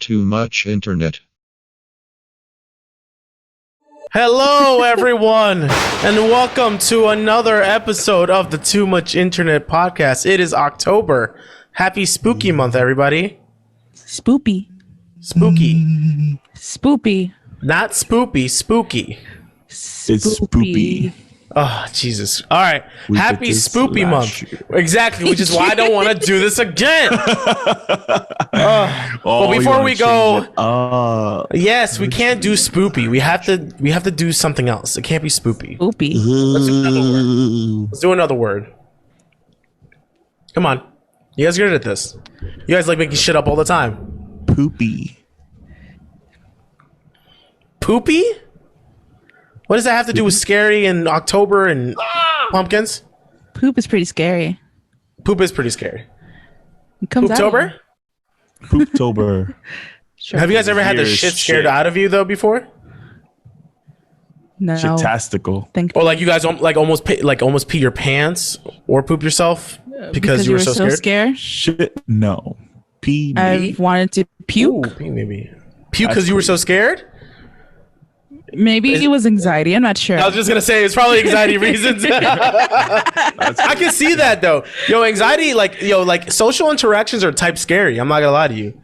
Too much internet. Hello, everyone, and welcome to another episode of the Too Much Internet podcast. It is October. Happy Spooky Month, everybody. Spooky. Spooky. Spoopy. Not spoopy, spooky. It's spoopy. Oh, Jesus. All right. We Happy did this Spoopy last Month. year. Exactly, which is why I don't want to do this again. But you before wanna we change go, it? yes, we can't do spoopy. We have to do something else. It can't be spoopy. Spoopy. Let's do another word. Come on. You guys are good at this. You guys like making shit up all the time. Poopy. Poopy? What does that have to do with scary and October and pumpkins? Poop is pretty scary. Poop is pretty scary. It comes out. Pooptober? Pooptober. Sure. Have you guys ever had the Here's shit scared shit. out of you though before? No. Shitastical. Thank Or like you guys almost pee your pants or poop yourself because you were so scared? Shit. No. Pee. I've wanted to puke. Ooh, pee maybe. Puke because you were so scared? Maybe it was anxiety. I'm not sure. I was just gonna say it's probably anxiety reasons. I can see that though. Anxiety, like social interactions are type scary. I'm not gonna lie to you.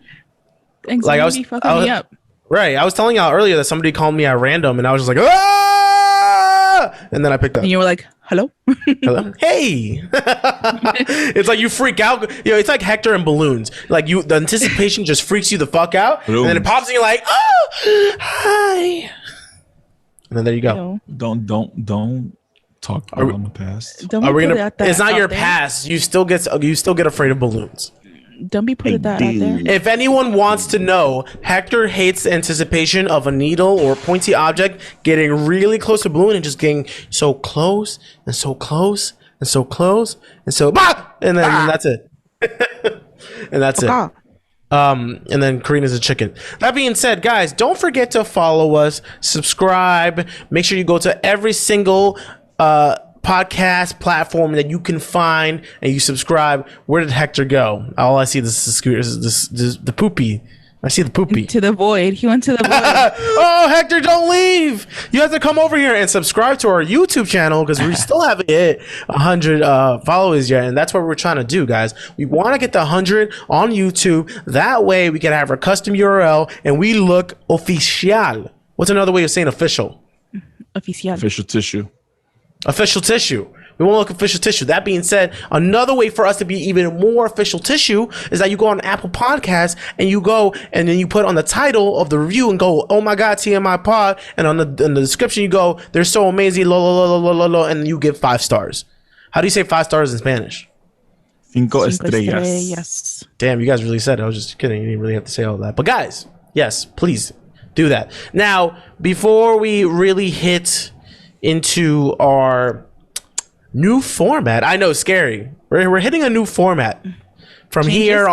Anxiety fucking me up. Right. I was telling y'all earlier that somebody called me at random and I was just like, ah! And then I picked up. And you were like, hello? Hello? Hey. It's like you freak out. It's like Hector and balloons. Like the anticipation just freaks you the fuck out. And then it pops and you're like, oh, hi. And then there you go. Don't talk about my past. Don't Are we be gonna? putting that It's not out your there. past. You still get afraid of balloons. Don't be putting that out there. If anyone wants to know, Hector hates the anticipation of a needle or pointy object getting really close to a balloon and just getting so close and so close and so close and so and then that's it. And that's it. And then Karina's a chicken. That being said, guys, don't forget to follow us, subscribe. Make sure you go to every single podcast platform that you can find and you subscribe. Where did Hector go? All I see is the poopy. I see the poopy. To the void. He went to the void. Oh, Hector, don't leave. You have to come over here and subscribe to our YouTube channel because we still haven't hit 100 followers yet. And that's what we're trying to do, guys. We want to get the 100 on YouTube. That way we can have our custom URL and we look oficial. What's another way of saying official? Oficial. Official tissue. Official tissue. We want to look official tissue. That being said, another way for us to be even more official tissue is that you go on Apple Podcasts and you go and then you put on the title of the review and go, oh my God, TMI pod. And in the description, you go, they're so amazing, and you give 5 stars. How do you say 5 stars in Spanish? Cinco Cinco estrellas. estrellas. Damn, you guys really said it. I was just kidding. You didn't really have to say all that. But guys, yes, please do that. Now, before we really hit into our new format, I know, scary. We're hitting a new format from here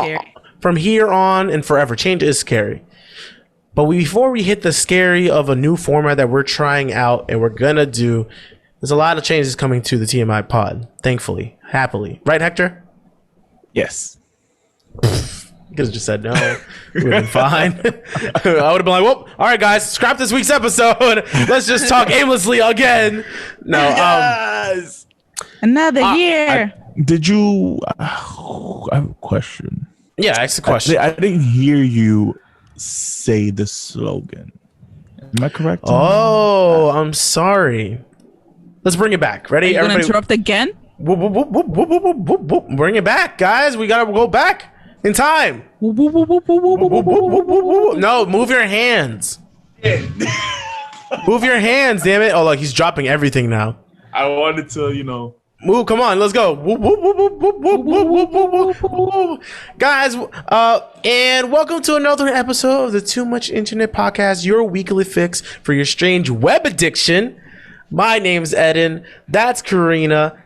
on and forever. Change is scary. But before we hit the scary of a new format that we're trying out and we're gonna do, there's a lot of changes coming to the TMI pod. Thankfully, happily, right, Hector? Yes. You could have just said no. We would have been fine. I would have been like, well, all right, guys, scrap this week's episode. Let's just talk aimlessly again. No. Yes. Another year. Did you? I have a question. Yeah, ask the question. I didn't hear you say the slogan. Am I correct? Oh, I'm sorry. Let's bring it back. Ready? Are you going to Everybody, interrupt again? whoop, whoop, whoop, whoop, whoop, whoop, whoop, whoop. Bring it back, guys. We gotta go back in time. Whoop, whoop, whoop, whoop, whoop, whoop, whoop, whoop, whoop, whoop, whoop. No, move your hands. Move your hands, damn it. Oh, look, he's dropping everything now. I wanted to, Move, come on, let's go. Whoop, whoop, whoop, whoop, whoop, whoop, whoop, whoop, whoop, whoop, whoop. Guys, and welcome to another episode of the Too Much Internet Podcast, your weekly fix for your strange web addiction. My name's Eddin. That's Karina.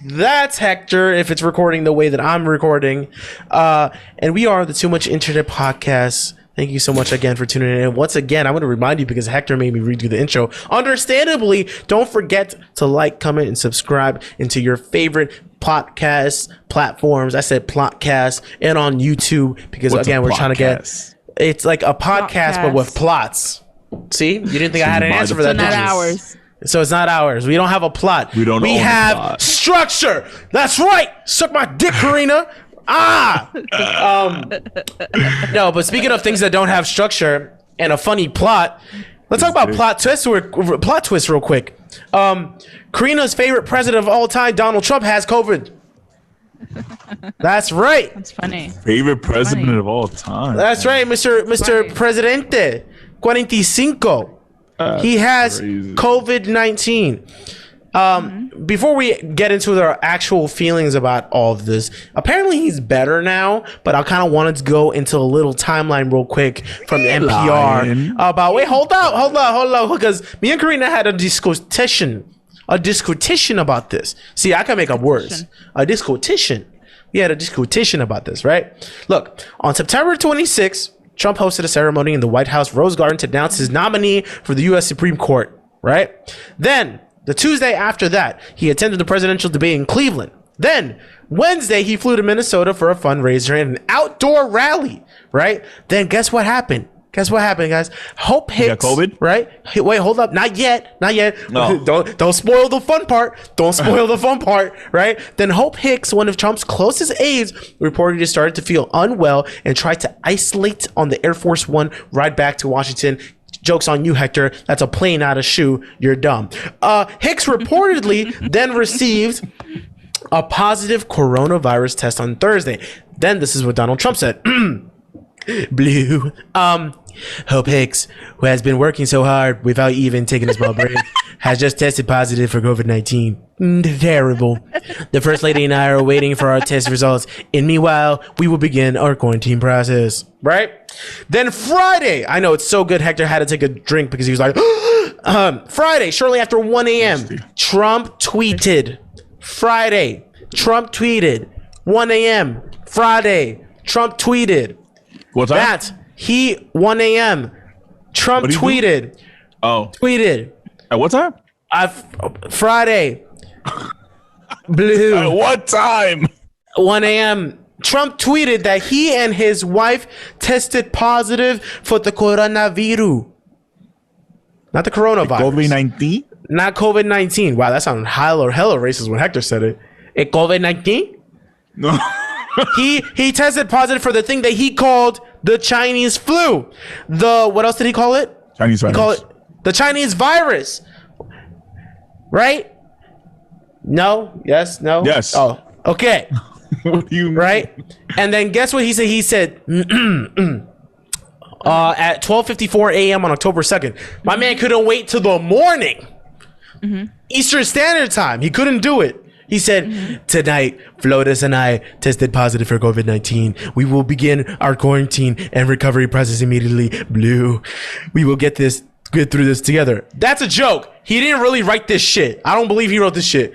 That's Hector, if it's recording the way that I'm recording. And we are the Too Much Internet Podcast. Thank you so much again for tuning in. And once again, I want to remind you, because Hector made me redo the intro. Understandably, don't forget to like, comment, and subscribe into your favorite podcast platforms. I said plotcast, and on YouTube, because again, we're trying to get, it's like a podcast, but with plots. See, you didn't think I had an answer for that, So did not you? ours. So it's not ours. We don't have a plot. We don't. We own have a plot. structure. That's right. Suck my dick, Karina. No, but speaking of things that don't have structure and a funny plot, let's talk about plot twists real quick. Karina's favorite president of all time, Donald Trump, has COVID. That's right. That's funny. Favorite president of all time. That's right, Mr. Funny. Presidente 45. He has crazy. COVID-19. Before we get into our actual feelings about all of this, apparently he's better now, but I kind of wanted to go into a little timeline real quick from NPR Lying. about, hold up, because me and Karina had a disquisition about this. See, I can make up words. A disquisition. We had a disquisition about this, right? Look, on September 26th, Trump hosted a ceremony in the White House Rose Garden to announce his nominee for the U.S. Supreme Court, right? Then, the Tuesday after that, he attended the presidential debate in Cleveland. Then, Wednesday, he flew to Minnesota for a fundraiser and an outdoor rally, right? Then, guess what happened? Guess what happened, guys? Hope Hicks, got COVID? right? Hey, wait, hold up. Not yet. No. Don't spoil the fun part. Don't spoil the fun part, right? Then Hope Hicks, one of Trump's closest aides, reportedly started to feel unwell and tried to isolate on the Air Force One ride back to Washington. Joke's on you, Hector. That's a plane, not a shoe. You're dumb. Hicks reportedly then received a positive coronavirus test on Thursday. Then this is what Donald Trump said. Blue. Hope Hicks, who has been working so hard without even taking a small break, has just tested positive for COVID-19. Terrible. The First Lady and I are waiting for our test results. And meanwhile, we will begin our quarantine process. Right? Then Friday, I know it's so good Hector had to take a drink because he was like, Friday, shortly after 1 a.m., Trump tweeted. Friday, Trump tweeted. 1 a.m., Friday, Trump tweeted. What's that? That he 1 a.m. Trump What did he tweeted. Oh. Tweeted. At what time? Friday. Blue. At what time? 1 a.m. Trump tweeted that he and his wife tested positive for the coronavirus. Not the coronavirus. COVID-19? Not COVID-19. Wow, that sounded hella racist when Hector said it. COVID-19? No. He tested positive for the thing that he called the Chinese flu. What else did he call it? Chinese virus. He called it the Chinese virus. Right? No? Yes? No? Yes. Oh, okay. What do you mean? Right? And then guess what he said? He said at 12:54 a.m. on October 2nd. My man couldn't wait till the morning. Eastern Standard Time. He couldn't do it. He said, tonight, Flotus and I tested positive for COVID-19. We will begin our quarantine and recovery process immediately. Blue. We will get through this together. That's a joke. He didn't really write this shit. I don't believe he wrote this shit.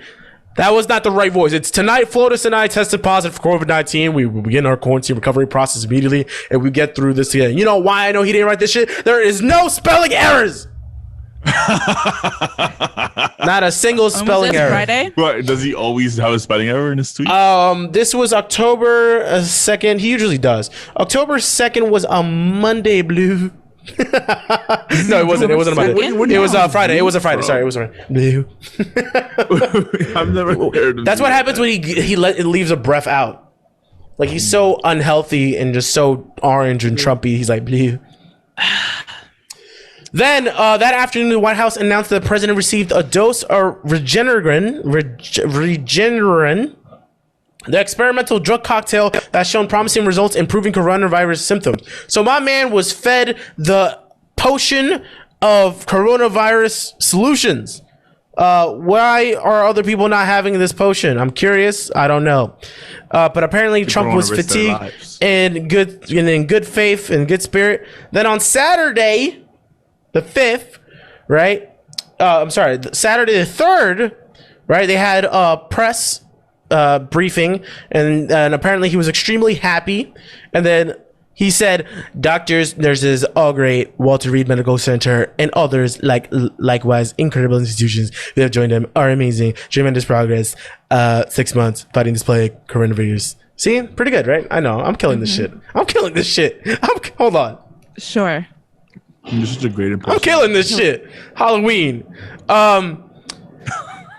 That was not the right voice. It's tonight, Flotus and I tested positive for COVID-19. We will begin our quarantine recovery process immediately and we get through this together. You know why I know he didn't write this shit? There is no spelling errors. Not a single spelling error. Friday? Right. Does he always have a spelling error in his tweet? This was October 2nd. He usually does. October 2nd was a Monday, Blue. No, it wasn't. It wasn't a Monday. It was Friday. It was a Friday. Sorry, it was a Friday. Blue. I've never heard of That's what happens when he leaves a breath out. Like he's so unhealthy and just so orange and Trumpy. He's like blue. Then that afternoon, the White House announced that the president received a dose of Regeneron, the experimental drug cocktail that's shown promising results improving coronavirus symptoms. So my man was fed the potion of coronavirus solutions. Why are other people not having this potion? I'm curious. I don't know. But apparently Trump was fatigued and in good faith and good spirit. Then on Saturday, the 5th, right? Saturday the 3rd, right? They had a press briefing, and apparently he was extremely happy. And then he said, "Doctors, nurses, all great. Walter Reed Medical Center and others likewise incredible institutions that have joined them are amazing. Tremendous progress. 6 months fighting this plague, coronavirus." See, pretty good, right? I know. I'm killing this shit. Hold on. Sure. You're such a great impression. I'm killing this shit. Halloween.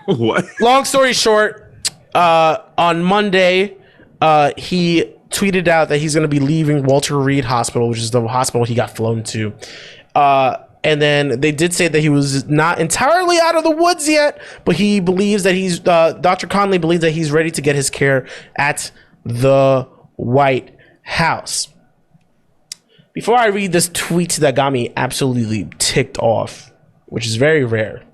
What? Long story short, on Monday, he tweeted out that he's going to be leaving Walter Reed Hospital, which is the hospital he got flown to. And then they did say that he was not entirely out of the woods yet, but he believes that he's, Dr. Conley believes that he's ready to get his care at the White House. Before I read this tweet that got me absolutely ticked off, which is very rare,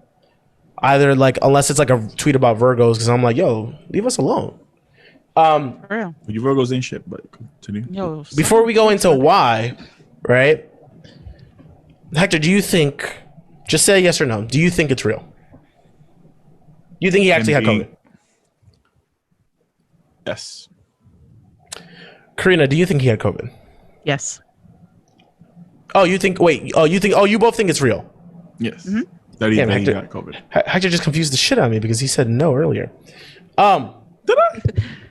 either like, unless it's like a tweet about Virgos, because I'm like, yo, leave us alone. For real. You Virgos ain't shit, but continue. Yo, Before we go into why, right? Hector, do you think, just say yes or no, do you think it's real? Do you think he actually had COVID? Yes. Karina, do you think he had COVID? yes. You both think it's real? Yes. That he Hector got COVID. Hector just confused the shit out of me because he said no earlier. Did I?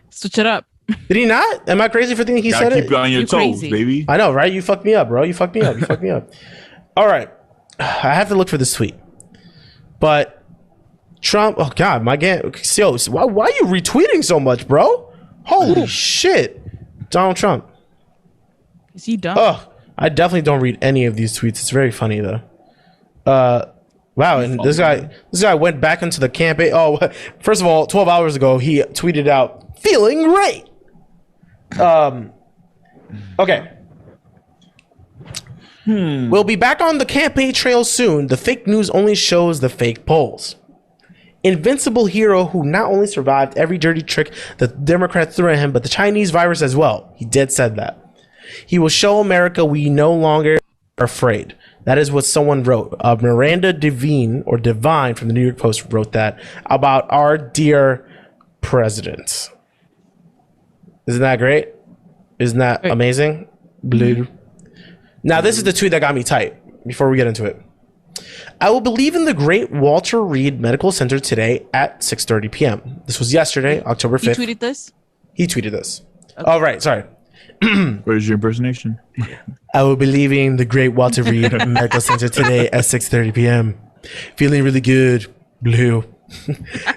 Switch it up. Did he not? Am I crazy for thinking he Gotta said keep it? you on your You toes, crazy. baby. I know, right? You fucked me up, bro. You fucked me up. All right. I have to look for this tweet. But Trump, oh God, my game. Yo, why are you retweeting so much, bro? Holy shit. Donald Trump. Is he dumb? Oh, I definitely don't read any of these tweets. It's very funny though. Wow, and this guy went back into the campaign. Oh, first of all, 12 hours ago, he tweeted out, "Feeling great." Okay. We'll be back on the campaign trail soon. The fake news only shows the fake polls. Invincible hero who not only survived every dirty trick the Democrats threw at him, but the Chinese virus as well. He did said that. He will show America we no longer are afraid. That is what someone wrote. Miranda Devine from the New York Post wrote that about our dear president. Isn't that great? Isn't that amazing? Blue. Now, this is the tweet that got me tight before we get into it. I will believe in the great Walter Reed Medical Center today at 6:30 p.m. This was yesterday, October 5th. He tweeted this? He tweeted this. Okay. Oh, right. Sorry. Where's your impersonation? I will be leaving the great Walter Reed Medical Center today at 6:30 p.m. Feeling really good. Blue.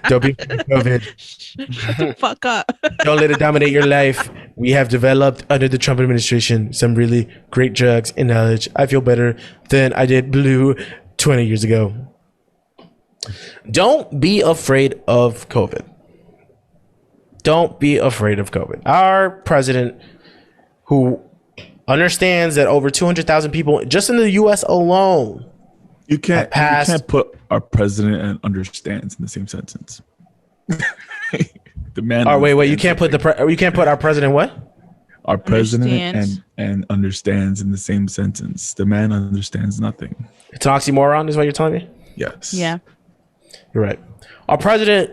Don't be COVID. Shut the fuck up. Don't let it dominate your life. We have developed under the Trump administration some really great drugs and knowledge. I feel better than I did blue 20 years ago. Don't be afraid of COVID. Don't be afraid of COVID. Our president, who understands that over 200,000 people just in the U.S. alone You can't passed. put our president and understands in the same sentence. The man. Oh, wait. You can't put you can't put our president what? Our president Understands. and understands in the same sentence. The man understands nothing. It's an oxymoron, is what you're telling me? Yes. Yeah. You're right. Our president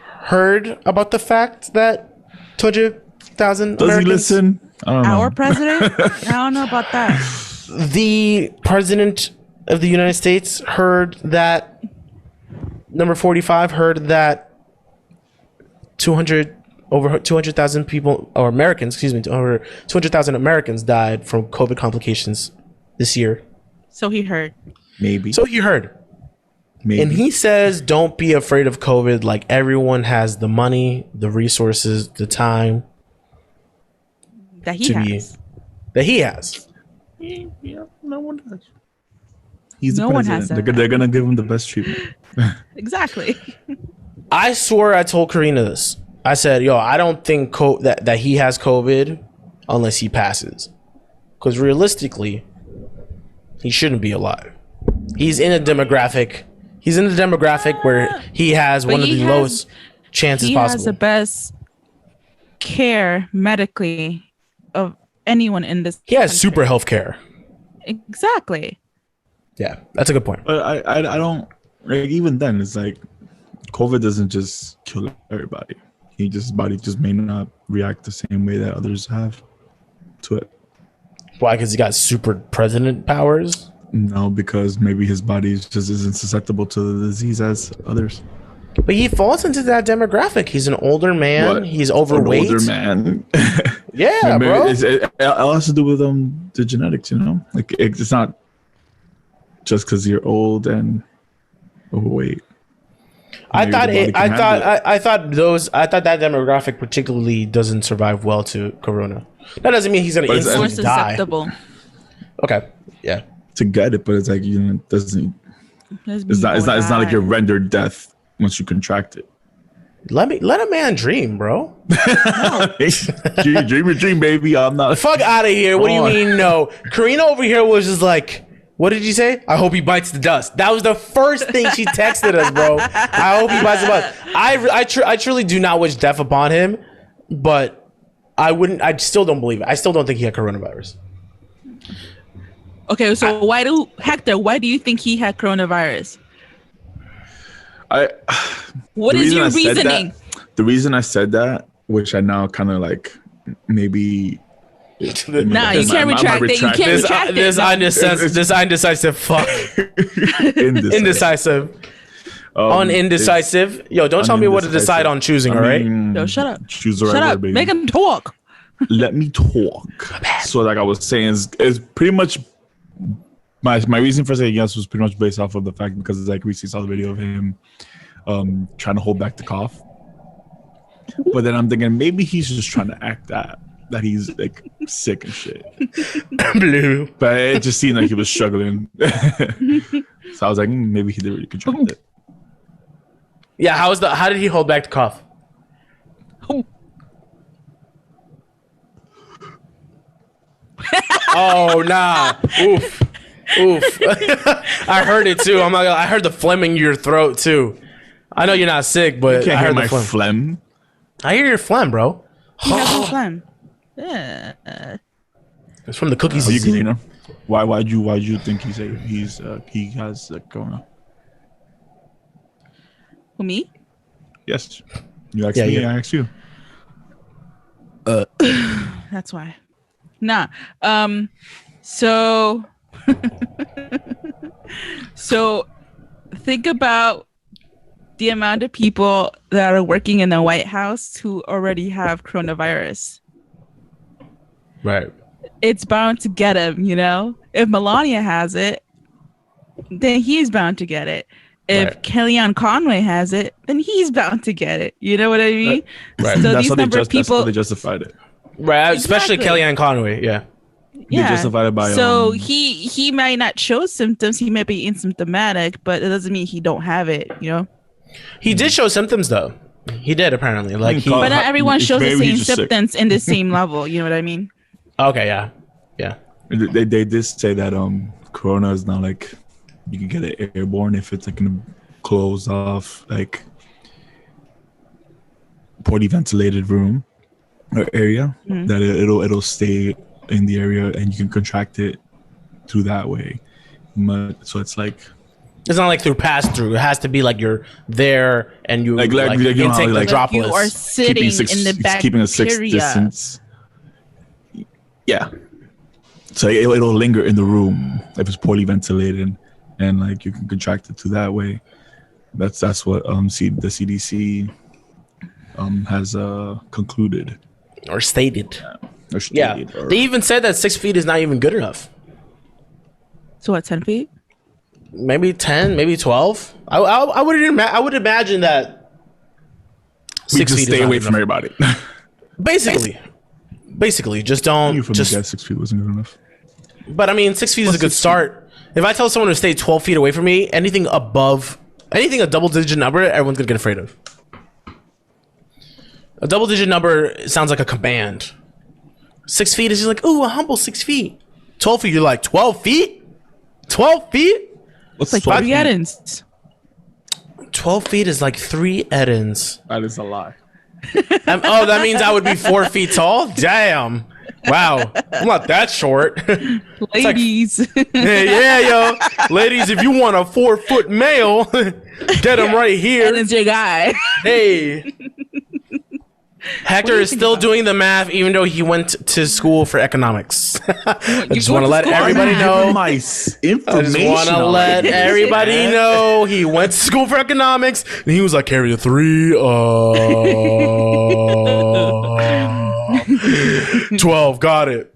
heard about the fact that 200,000 Does Americans. he listen? I don't know. Our president? I don't know about that. The president of the United States heard that number 45 heard that over 200,000 people or Americans, over 200,000 Americans died from COVID complications this year. So he heard. Maybe. So he heard. Maybe. And he says, don't be afraid of COVID. Like, everyone has the money, the resources, the time That he to has. that he has. Yeah, no one does. He's No the one president. has that. They're gonna give him the best treatment. Exactly. I swore I told Karina this. I said, yo, I don't think that he has COVID unless he passes. Because realistically, he shouldn't be alive. He's in a demographic where he has one of the lowest chances He possible. has the best care medically of anyone in this He has country. super health care. Exactly. Yeah, that's a good point. But I don't like, even then it's like COVID doesn't just kill everybody. his body just may not react the same way that others have to it. Why? Because he got super president powers? No, because maybe his body just isn't susceptible to the disease as others. But he falls into that demographic. He's an older man. What? He's overweight. An older man. Yeah, Maybe bro. it has to do with the genetics, you know? Like it's not just because you're old and overweight. I Maybe thought the body can handle it. I thought that demographic particularly doesn't survive well to corona. That doesn't mean he's gonna But it's More instantly die. susceptible. Okay. Yeah. To get it, but it's like, you know, it doesn't. There's It's not people like die. you're rendered death once you contract it. Let a man dream, bro. Dream your dream, baby. I'm not. Fuck out of here. What do you Come on. mean no? Karina over here was just like, what did you say? I hope he bites the dust. That was the first thing she texted us, bro. I hope he bites the dust. I truly do not wish death upon him, but I still don't believe it. I still don't think he had coronavirus. Okay, so Hector, why do you think he had coronavirus? What is your reasoning? The reason I said that, which I now kind of like, maybe. Nah, you can't retract it. You can't retract it. This undecisive fuck. Indecisive. Unindecisive. Yo, don't tell me what to decide on choosing, all right? Yo, shut up. Choose the right Shut word, up. baby. Make him talk. Let me talk. So like I was saying, is pretty much my reason for saying yes was pretty much based off of the fact because like we saw the video of him trying to hold back the cough. But then I'm thinking maybe he's just trying to act that he's like sick and shit. Blue. But it just seemed like he was struggling. So I was like, maybe he did really contract it. Yeah, how did he hold back the cough? Oh nah. Oof. I heard it too. I heard the phlegm in your throat too. I know you're not sick, but Can't I hear heard my the phlegm. phlegm. I hear your phlegm, bro. He has no phlegm. Yeah. It's from the cookies You he's eating. Karina. Why'd you think he has corona? Who, me? Yes. You asked Yeah, me, you. I asked you. That's why. Nah. So so think about the amount of people that are working in the White House who already have coronavirus. Right. It's bound to get him, you know? If Melania has it, then he's bound to get it. If Right. Kellyanne Conway has it, then he's bound to get it. You know what I mean? Right. So That's these how they number of that's how people, they justified it. Right. Especially Exactly. Kellyanne Conway. Yeah. They justified it by so he might not show symptoms. He might be asymptomatic, but it doesn't mean he don't have it. You know. He did show symptoms though. He did apparently. Like he. But not everyone It's shows the maybe same he's just sick. symptoms in the same level. You know what I mean? Okay. Yeah. Yeah. They did say that corona is not like you can get it airborne if it's like in a closed off like poorly ventilated room or area that it'll stay in the area and you can contract it through that way. So it's like It's not like through pass through. It has to be like you're there and you Like, you know how, intake the like, droplets. You are sitting in the bacteria. keeping a 6 distance. Yeah. So it'll linger in the room if it's poorly ventilated, and like you can contract it through that way. That's what the CDC has concluded or stated. or Yeah. stated, or- They even said that 6 feet is not even good enough. So what? 10 feet? Maybe 10, maybe 12. I would imagine that we 6 just feet stay is away not from enough. everybody. Basically, just You don't. from Just, the guy 6 feet wasn't good enough. but I mean, 6 feet is a good start. If I tell someone to stay 12 feet away from me, anything a double-digit number, everyone's gonna get afraid of. A double-digit number sounds like a command. 6 feet is just like, ooh, a humble 6 feet. 12 feet, you're like 12 feet. 12 feet. What's Like 12 3 feet? Eddins. 12 feet is like 3 Eddins. That is a lie. Oh, that means I would be 4 feet tall? Damn. Wow. I'm not that short. Ladies. Yeah, yo. Ladies, if you want a 4-foot male, get him right here. And it's your guy. Hey. Hector is still doing the math, even though he went to school for economics. I just want to let everybody know. My I information. just want to let everybody know he went to school for economics, and he was like, carry a 3. 12, got it.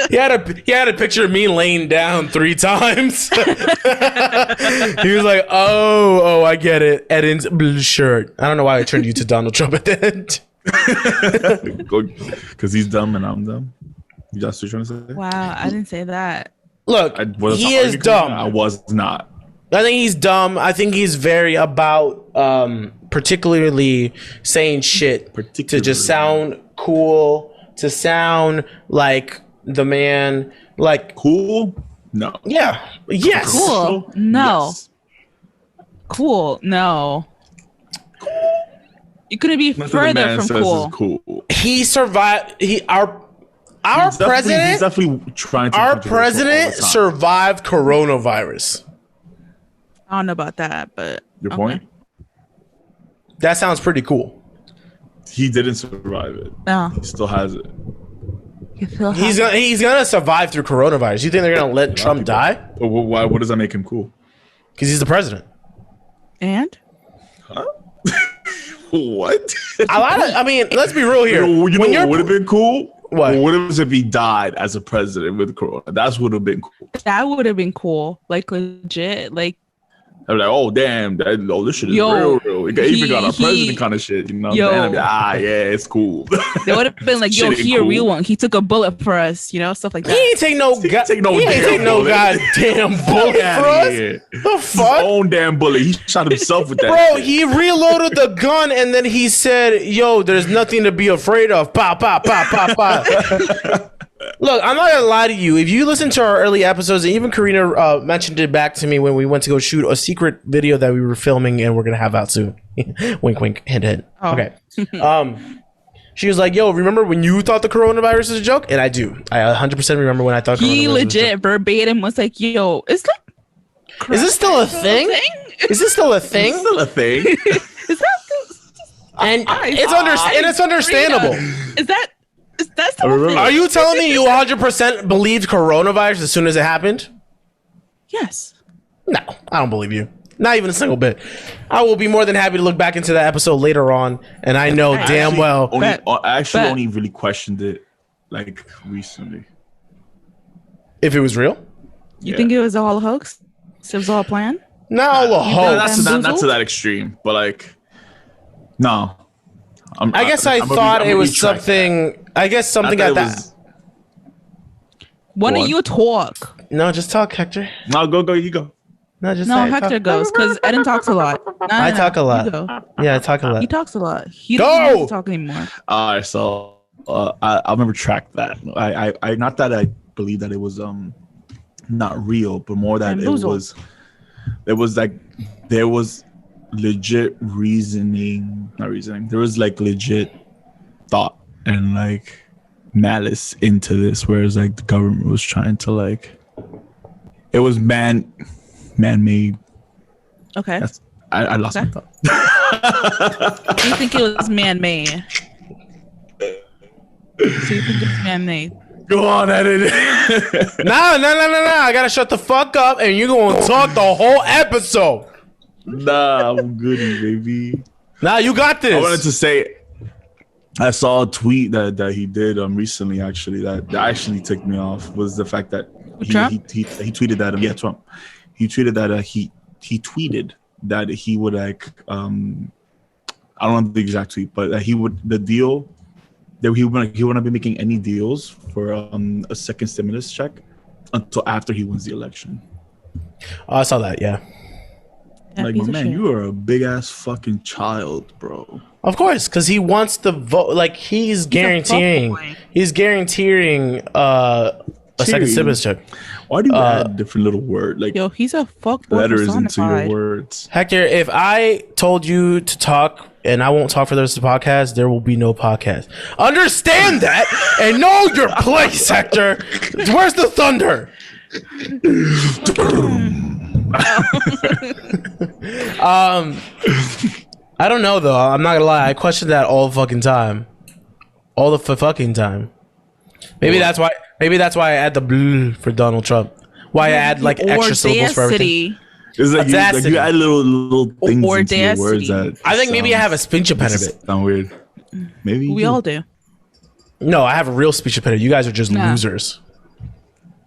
he had a picture of me laying down 3 times. He was like, oh, I get it. Eddin's blue shirt. I don't know why I turned you to Donald Trump at the end. Because he's dumb and I'm dumb. That's what you're trying to say? Wow, I didn't say that. Look, he is dumb. I was not. I think he's dumb. I think he's very about particularly saying shit to just sound cool, to sound like the man. Like cool? No. Yeah. Yes. Cool? No. Yes. Cool? No. You couldn't be further from cool. He survived. Our president. He's definitely trying to. Our president survived coronavirus. I don't know about that, but your point. That sounds pretty cool. He didn't survive it. No. He still has it. He's gonna survive through coronavirus. You think they're gonna let Trump die? Why? What does that make him cool? Because he's the president. And? Huh? What? I mean, let's be real here. You know what would have been cool? What? What if he died as a president with corona? That's would have been cool. That would have been cool. Like legit. Like I'm like, oh damn, this shit is real. It even got our president kind of shit, you know? Damn, yeah, it's cool. They would have been like, yo, he a real one. He took a bullet for us, you know, stuff like that. He ain't take no goddamn bullet for us. The fuck? His own damn bullet. He shot himself with that. Bro, he reloaded the gun and then he said, yo, there's nothing to be afraid of. Pop, pop, pop, pop, pop. Look, I'm not gonna lie to you. If you listen to our early episodes, and even Karina mentioned it back to me when we went to go shoot a secret video that we were filming and we're gonna have out soon. Wink, wink, hint, hint. Oh. Okay. She was like, "Yo, remember when you thought the coronavirus was a joke?" And I do. I 100% remember when I thought he coronavirus legit verbatim was like, "Yo, it's like, is this still a thing? Is this still a thing? Still a thing? Is that? And it's understandable. Is that still a thing? Are you telling me you 100% believed coronavirus as soon as it happened? Yes. No, I don't believe you. Not even a single bit. I will be more than happy to look back into that episode later on, and I know damn well. I only really questioned it like recently. If it was real? You think it was all a hoax? It was all a plan? No, a hoax. Not to that extreme, but like, no. I guess I thought it was something. I guess something got that. Why don't you talk? No, just talk, Hector. No, go. You go. No, just no. Hector goes because Eddin talks a lot. I talk a lot. Yeah, I talk a lot. He talks a lot. He doesn't have to talk anymore. All right, so I'll never track that. I not that I believe that it was not real, but more that it was like there was legit not reasoning. There was like legit thought and like malice into this, whereas like the government was trying to like it was man-made. Okay. I lost my thought. You think it was man-made? So you think it's man-made? Go on, Eddin. No. I gotta shut the fuck up, and you're gonna talk the whole episode. Nah, I'm goody, baby. Nah, you got this. I wanted to say, I saw a tweet that he did recently. Actually, that actually ticked me off was the fact that he tweeted that Trump. He tweeted that he tweeted that he would like I don't know the exact tweet, but that he would he wouldn't be making any deals for a second stimulus check until after he wins the election. Oh, I saw that. Yeah. That like, my man, you are a big ass fucking child, bro. Of course, because he wants the vote. Like he's guaranteeing a second stimulus check. Why do you add different little word like yo? He's a fuckboy letters into your words. Hector, if I told you to talk and I won't talk for the rest of the podcast, there will be no podcast. Understand that and know your place, Hector. Where's the thunder? I don't know though. I'm not gonna lie. I question that all the fucking time. All the fucking time. Maybe that's why. Maybe that's why I add the blue for Donald Trump. Why I add like extra syllables for everything. It's like you add little things into your words that I think maybe I have a speech impediment. Sound weird. Maybe We all do. No, I have a real speech impediment. You guys are just losers.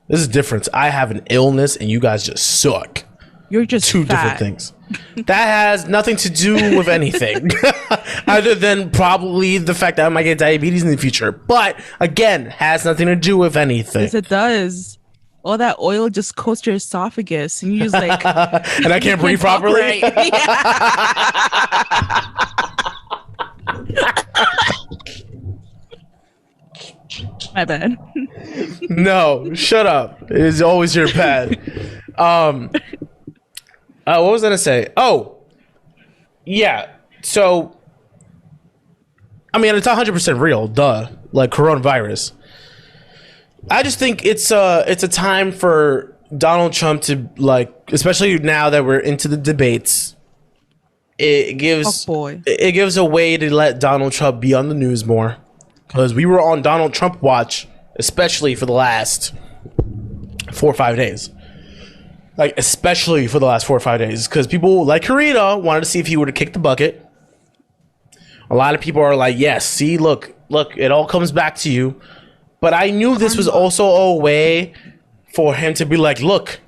This is different. I have an illness and you guys just suck. You're just two different things. That has nothing to do with anything other than probably the fact that I might get diabetes in the future. But again, has nothing to do with anything. Yes, it does. All that oil just coats your esophagus and you just like and I can't breathe properly. Right. My bad. No, shut up. It is always your bad. What was I gonna say? Oh, yeah. So, I mean, it's 100% real. Duh. Like coronavirus. I just think it's a time for Donald Trump to, like, especially now that we're into the debates. It gives it gives a way to let Donald Trump be on the news more, because we were on Donald Trump watch, especially for the last 4 or 5 days. Like, especially for the last 4 or 5 days, because people like Karina wanted to see if he would have kicked the bucket. A lot of people are like, yes, see, look, it all comes back to you. But I knew this was also a way for him to be like, look,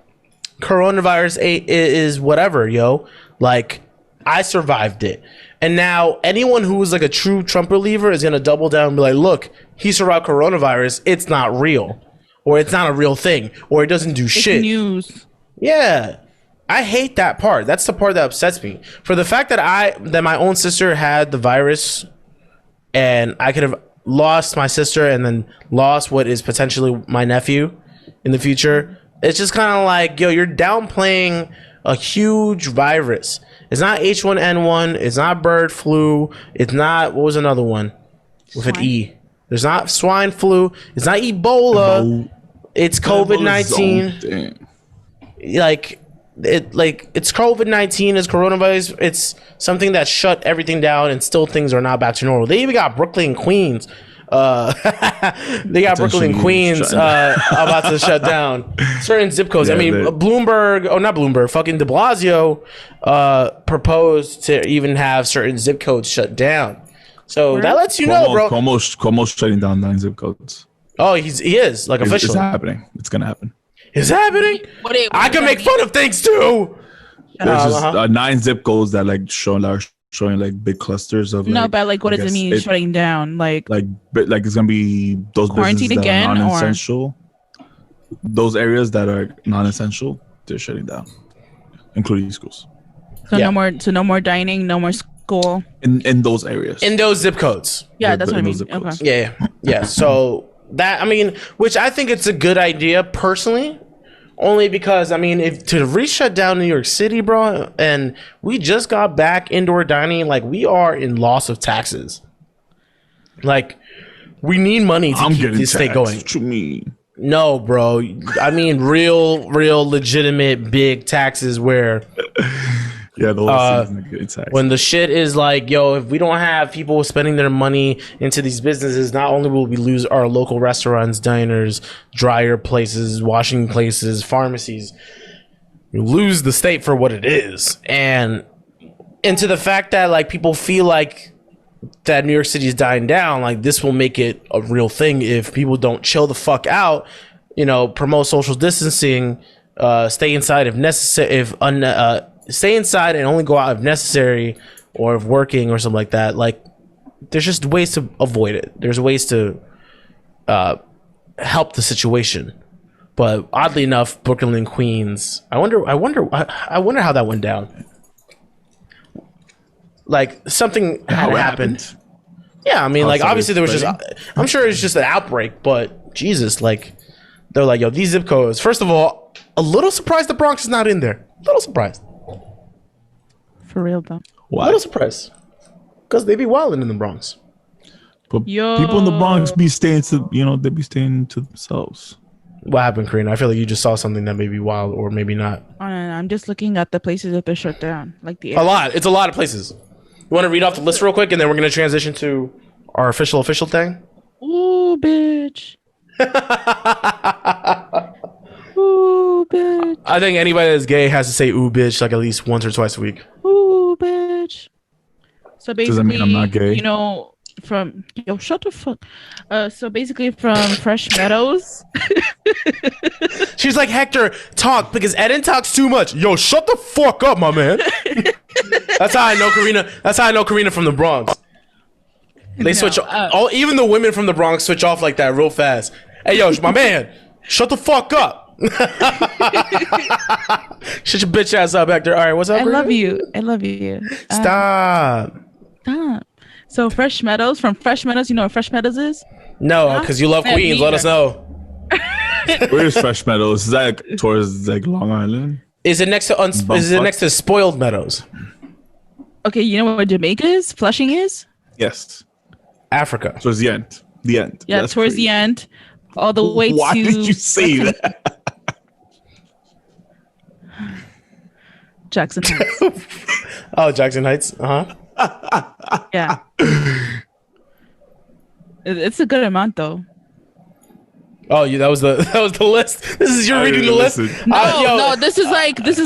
coronavirus is whatever, yo. Like, I survived it. And now anyone who is like a true Trump believer is going to double down and be like, look, he survived coronavirus. It's not real. Or it's not a real thing. Or it doesn't do shit. News. Yeah. I hate that part. That's the part that upsets me. For the fact that my own sister had the virus and I could have lost my sister and then lost what is potentially my nephew in the future. It's just kind of like, yo, you're downplaying a huge virus. It's not H1N1. It's not bird flu. It's not, what was another one with an E? There's not swine flu. It's not Ebola. It's COVID-19. It's COVID-19, it's coronavirus. It's something that shut everything down, and still things are not back to normal. They even got Brooklyn, Queens. They got Brooklyn, Queens about to shut down certain zip codes. Yeah, I mean, fucking de Blasio proposed to even have certain zip codes shut down. So that lets you know, bro. Cuomo's shutting down 9 zip codes. Oh, he is like officially. It's happening. It's gonna happen. It's happening. I can make fun of things too. There's just 9 zip codes that like showing like big clusters of. No, but like, what does it mean shutting down? Like it's gonna be those quarantine businesses that again, are non-essential. Those areas that are non-essential, they're shutting down, including schools. So no more dining, no more school. In those areas. In those zip codes. Yeah, that's what I mean. Okay. Yeah. So that, I mean, which I think it's a good idea personally. Only because, I mean, if to re-shut down New York City, bro, and we just got back indoor dining, like, we are in loss of taxes. Like, we need money to keep this state going. What you mean? No, bro. I mean, real, legitimate, big taxes where... Yeah, the whole season getting taxed. When the shit is like, yo, if we don't have people spending their money into these businesses, not only will we lose our local restaurants, diners, dryer places, washing places, pharmacies, we lose the state for what it is. And into the fact that like people feel like that New York City is dying down, like this will make it a real thing if people don't chill the fuck out, you know, promote social distancing, stay inside if necessary, stay inside and only go out if necessary or if working or something like that. Like, there's just ways to avoid it. There's ways to help the situation. But oddly enough, Brooklyn and Queens, I wonder how that went down. Like, something had happened. Yeah, I mean, like, obviously there was just, I'm sure it's just an outbreak, but Jesus, like, they're like, yo, these zip codes. First of all, a little surprised the Bronx is not in there. A little surprised. For real though. Why? A little surprised. Because they be wilding in the Bronx. But people in the Bronx be staying to, they be staying to themselves. What happened, Karina? I feel like you just saw something that may be wild or maybe not. Oh, no, I'm just looking at the places that they're shut down. Like the a lot. It's a lot of places. want to read off the list real quick, and then we're gonna transition to our official thing. Ooh, bitch. Ooh, bitch. I think anybody that's gay has to say "ooh, bitch" like at least once or twice a week. Ooh, bitch. So basically, Does that mean I'm not gay? You know, from shut the fuck. So basically, from Fresh Meadows. She's like, Hector, talk because Eddin talks too much. Yo, shut the fuck up, my man. That's how I know Karina. That's how I know Karina from the Bronx. They switch. Even the women from the Bronx switch off like that real fast. Hey, yo, my man, shut the fuck up. Shut your bitch ass up, Hector. All right, what's up? I Karina? love you. I love you. Stop. Stop. So Fresh Meadows, from Fresh Meadows, you know what Fresh Meadows is? No, because you love Queens. Let us know. Where's Fresh Meadows? Is that towards like Long Island? Is it next to is it next to Spoiled Meadows? Okay, you know what Jamaica is? Flushing is? Yes. Africa. Towards the end. The end. Yeah, That's towards crazy. the end. All the way Why to... did you say that? Jackson Heights. Oh, Jackson Heights. Yeah. It's a good amount though. Oh, yeah, that was the list. This is you reading the list. No, this is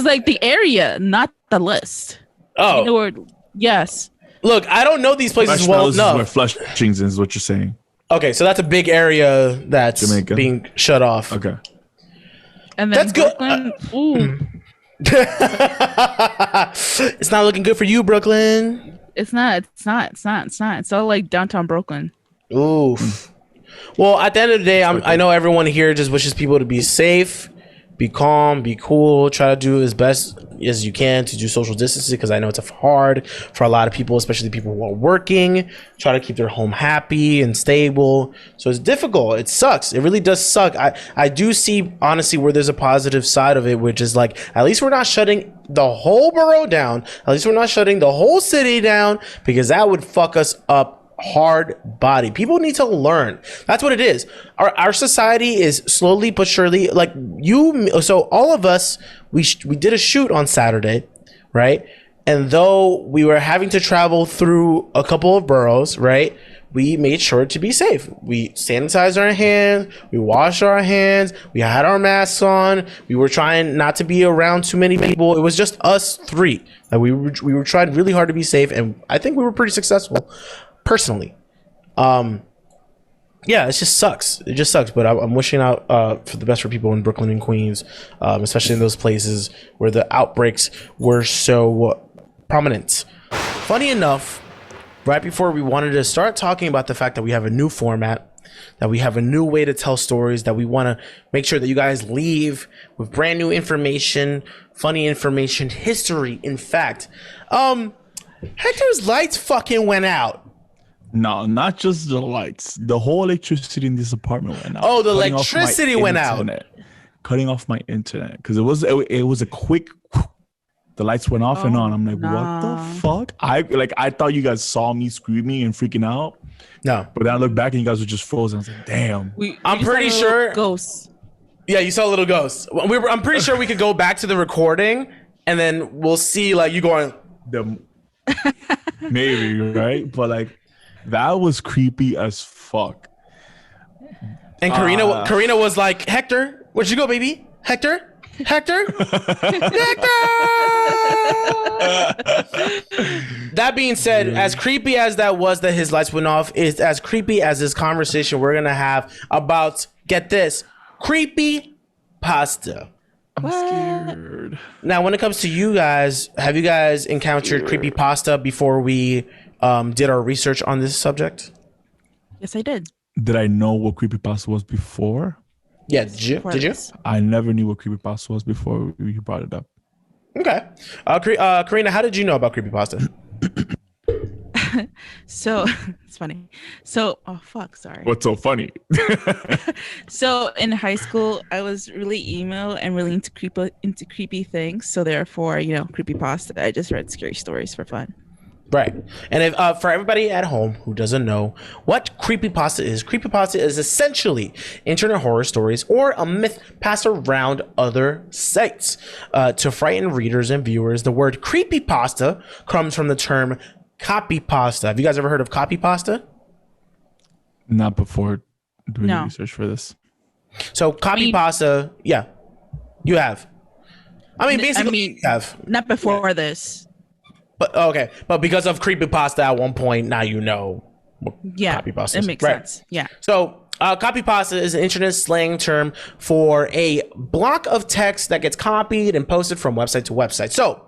like the area, not the list. Oh, You know where, yes. look, I don't know these places Fresh well Meadows is where enough. Flushing is what you're saying. Okay, so that's a big area that's Jamaica. being shut off. Okay. And then That's good. Brooklyn, ooh, It's not looking good for you, Brooklyn. it's not. It's all like downtown Brooklyn. Oof. Well, at the end of the day, I know everyone here just wishes people to be safe, be calm, be cool, try to do as best as you can to do social distancing, because I know it's hard for a lot of people, especially people who are working, try to keep their home happy and stable. So it's difficult. It sucks. It really does suck. I do see, honestly, where there's a positive side of it, which is like, at least we're not shutting the whole borough down. At least we're not shutting the whole city down, because that would fuck us up hard body. People need to learn. That's what it is. Our society is slowly but surely, like so all of us, we did a shoot on Saturday, right? And though we were having to travel through a couple of boroughs, right, we made sure to be safe. We sanitized our hands, we washed our hands, we had our masks on, we were trying not to be around too many people. It was just us three. Like we were trying really hard to be safe, and I think we were pretty successful. Personally, yeah, it just sucks. It just sucks. But I'm wishing out for the best for people in Brooklyn and Queens, especially in those places where the outbreaks were so prominent. Funny enough, right before we wanted to start talking about the fact that we have a new format, that we have a new way to tell stories, that we want to make sure that you guys leave with brand new information, funny information, history. In fact, Hector's lights fucking went out. No, not just the lights. The whole electricity in this apartment went out. Oh, the Cutting off my electricity went out. internet. Cutting off my internet because it was a quick. The lights went off and on. I'm like, what the fuck? I thought you guys saw me screaming and freaking out. No, but then I looked back and you guys were just frozen. I was like, damn. I'm pretty sure ghosts. Yeah, you saw a little ghost. I'm pretty sure we could go back to the recording and then we'll see like you going. Maybe right, but like. That was creepy as fuck. And Karina was like, Hector, where'd you go, baby? Hector? Hector? That being said, as creepy as that was that his lights went off, is as creepy as this conversation we're going to have about, get this, CreepyPasta. I'm scared. Now, when it comes to you guys, have you guys encountered CreepyPasta before we did our research on this subject? Yes, I did. Did I know what creepypasta was before? Yeah, did you? I never knew what creepypasta was before you brought it up. Okay. Karina, how did you know about creepypasta? So it's funny. So, oh fuck, sorry. What's so funny? So in high school, I was really emo and really into creepy things. So therefore, creepypasta. I just read scary stories for fun. Right. And if, for everybody at home who doesn't know what creepypasta is essentially internet horror stories or a myth passed around other sites to frighten readers and viewers. The word creepypasta comes from the term CopyPasta. Have you guys ever heard of CopyPasta? Not before doing No. research for this. So CopyPasta, yeah, you have. I mean, basically, you have. Not before this. But okay, but because of CreepyPasta at one point, now you know what Yeah, CopyPasta it is. makes Right. sense. Yeah. So, CopyPasta is an internet slang term for a block of text that gets copied and posted from website to website. So,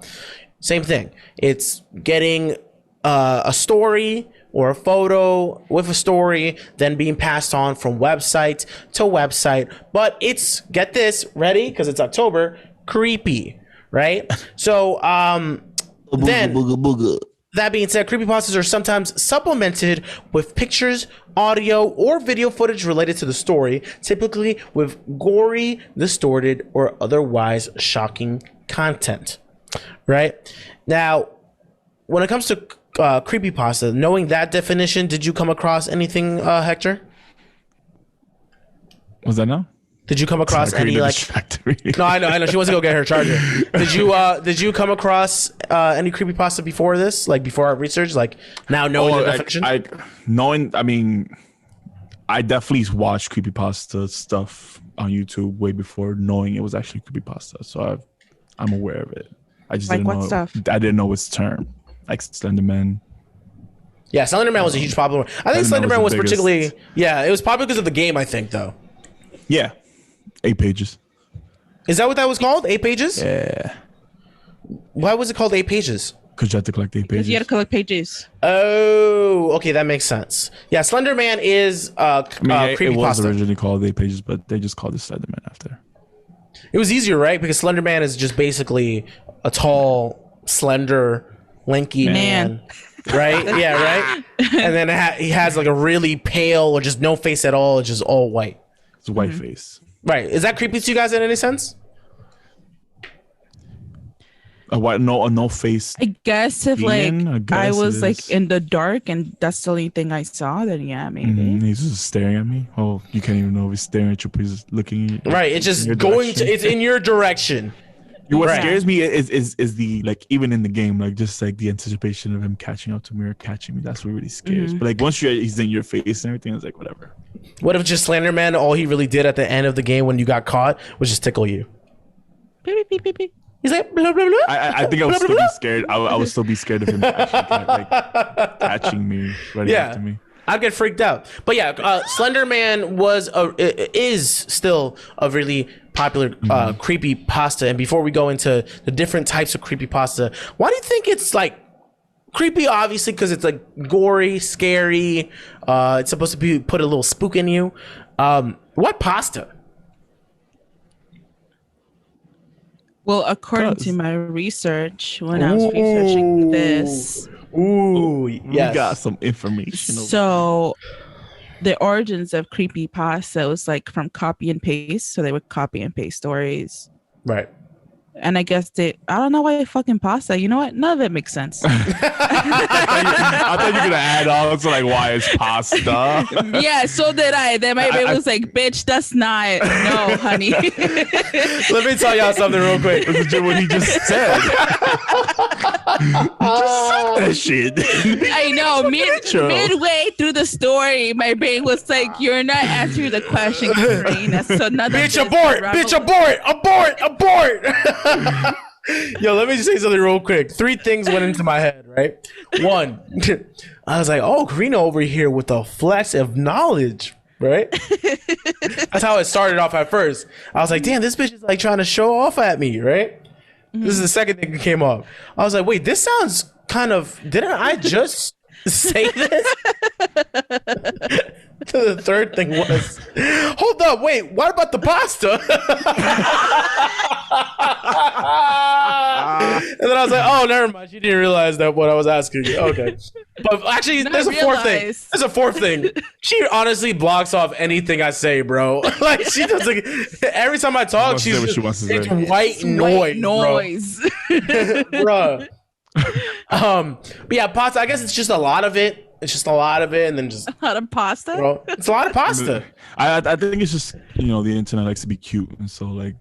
same thing. It's getting a story or a photo with a story, then being passed on from website to website. But it's, get this, ready? Because it's October, creepy, right? So, then, that being said, creepypastas are sometimes supplemented with pictures, audio, or video footage related to the story, typically with gory, distorted, or otherwise shocking content. Right? Now, when it comes to creepypasta, knowing that definition, did you come across anything, Hector? Was that no? Did you come across any like? No, I know. She wants to go get her charger. Did you come across any creepypasta before this? Like before our research? Like now knowing the definition? I mean, I definitely watched creepypasta stuff on YouTube way before knowing it was actually creepypasta. So I'm aware of it. I just Like didn't what know. stuff? I didn't know its term. Like Slender Man. Yeah, Slender Man was a huge popular. I think Slender Man was the biggest. particularly. Yeah, it was popular because of the game. I think though. Yeah. 8 pages. Is that what that was called? 8 pages? Yeah. Why was it called 8 pages? Because you had to collect 8 Because pages. you had to collect pages. Oh, okay, that makes sense. Yeah, Slender Man is it was creepypasta. originally called 8 pages, but they just called it Slender Man after. It was easier, right? Because Slender Man is just basically a tall, slender, lanky man. Right? Yeah, right? And then he has like a really pale or just no face at all. It's just all white. It's a white face. Right. Is that creepy to you guys in any sense? A no face. I guess if Being, I like guess I it was is. like in the dark and that's the only thing I saw, then yeah, maybe. He's just staring at me. Oh, you can't even know if he's staring at you, but he's just looking at you. Right. It's just your going direction. to, it's in your direction. What Right. scares me is the like even in the game, like just like the anticipation of him catching up to me or catching me. That's what really scares. But like once he's in your face and everything, it's like whatever. What if just Slender Man, all he really did at the end of the game when you got caught was just tickle you? Beep, beep, beep, beep, beep. He's like, blah, blah, blah. I think I would still be scared. I would still be scared of him actually catching me right after me. I'd get freaked out. But yeah, Slender Man is still a really popular creepy pasta. And before we go into the different types of creepy pasta, why do you think it's like creepy? Obviously, because it's like gory, scary. It's supposed to put a little spook in you. What pasta? Well, according to my research, when I was researching this, Ooh, We yes. got some information. so the origins of creepypasta was like from copy and paste. So they would copy and paste stories. Right. And I guess I don't know why fucking pasta. You know what? None of it makes sense. I thought you were gonna add on to like why it's pasta. Yeah, so did I. Then my baby was like, bitch, that's not. No, honey. Let me tell y'all something real quick. That's legit what he just said. He just said that shit. I know. True. Midway through the story, my brain was like, you're not answering the question, Karina. So none Bitch, of this abort! Yo, let me just say something real quick. 3 things went into my head, right? 1, I was like, oh, Karina over here with a flash of knowledge, right? That's how it started off at first. I was like, damn, this bitch is like trying to show off at me, right? This is the second thing that came up. I was like, wait, this sounds kind of, didn't I just say this? The third thing was, hold up, wait, what about the pasta? And then I was like, oh, never mind. She didn't realize that what I was asking. Okay. But actually, there's a fourth thing. There's a fourth thing. She honestly blocks off anything I say, bro. Like, she doesn't. Every time I talk, She wants to say what she wants to say. it's white noise. noise. Bro. But yeah, pasta, I guess it's just a lot of it. It's just a lot of it, and then just A lot of pasta. bro, it's a lot of pasta. I think it's just the internet likes to be cute, and so like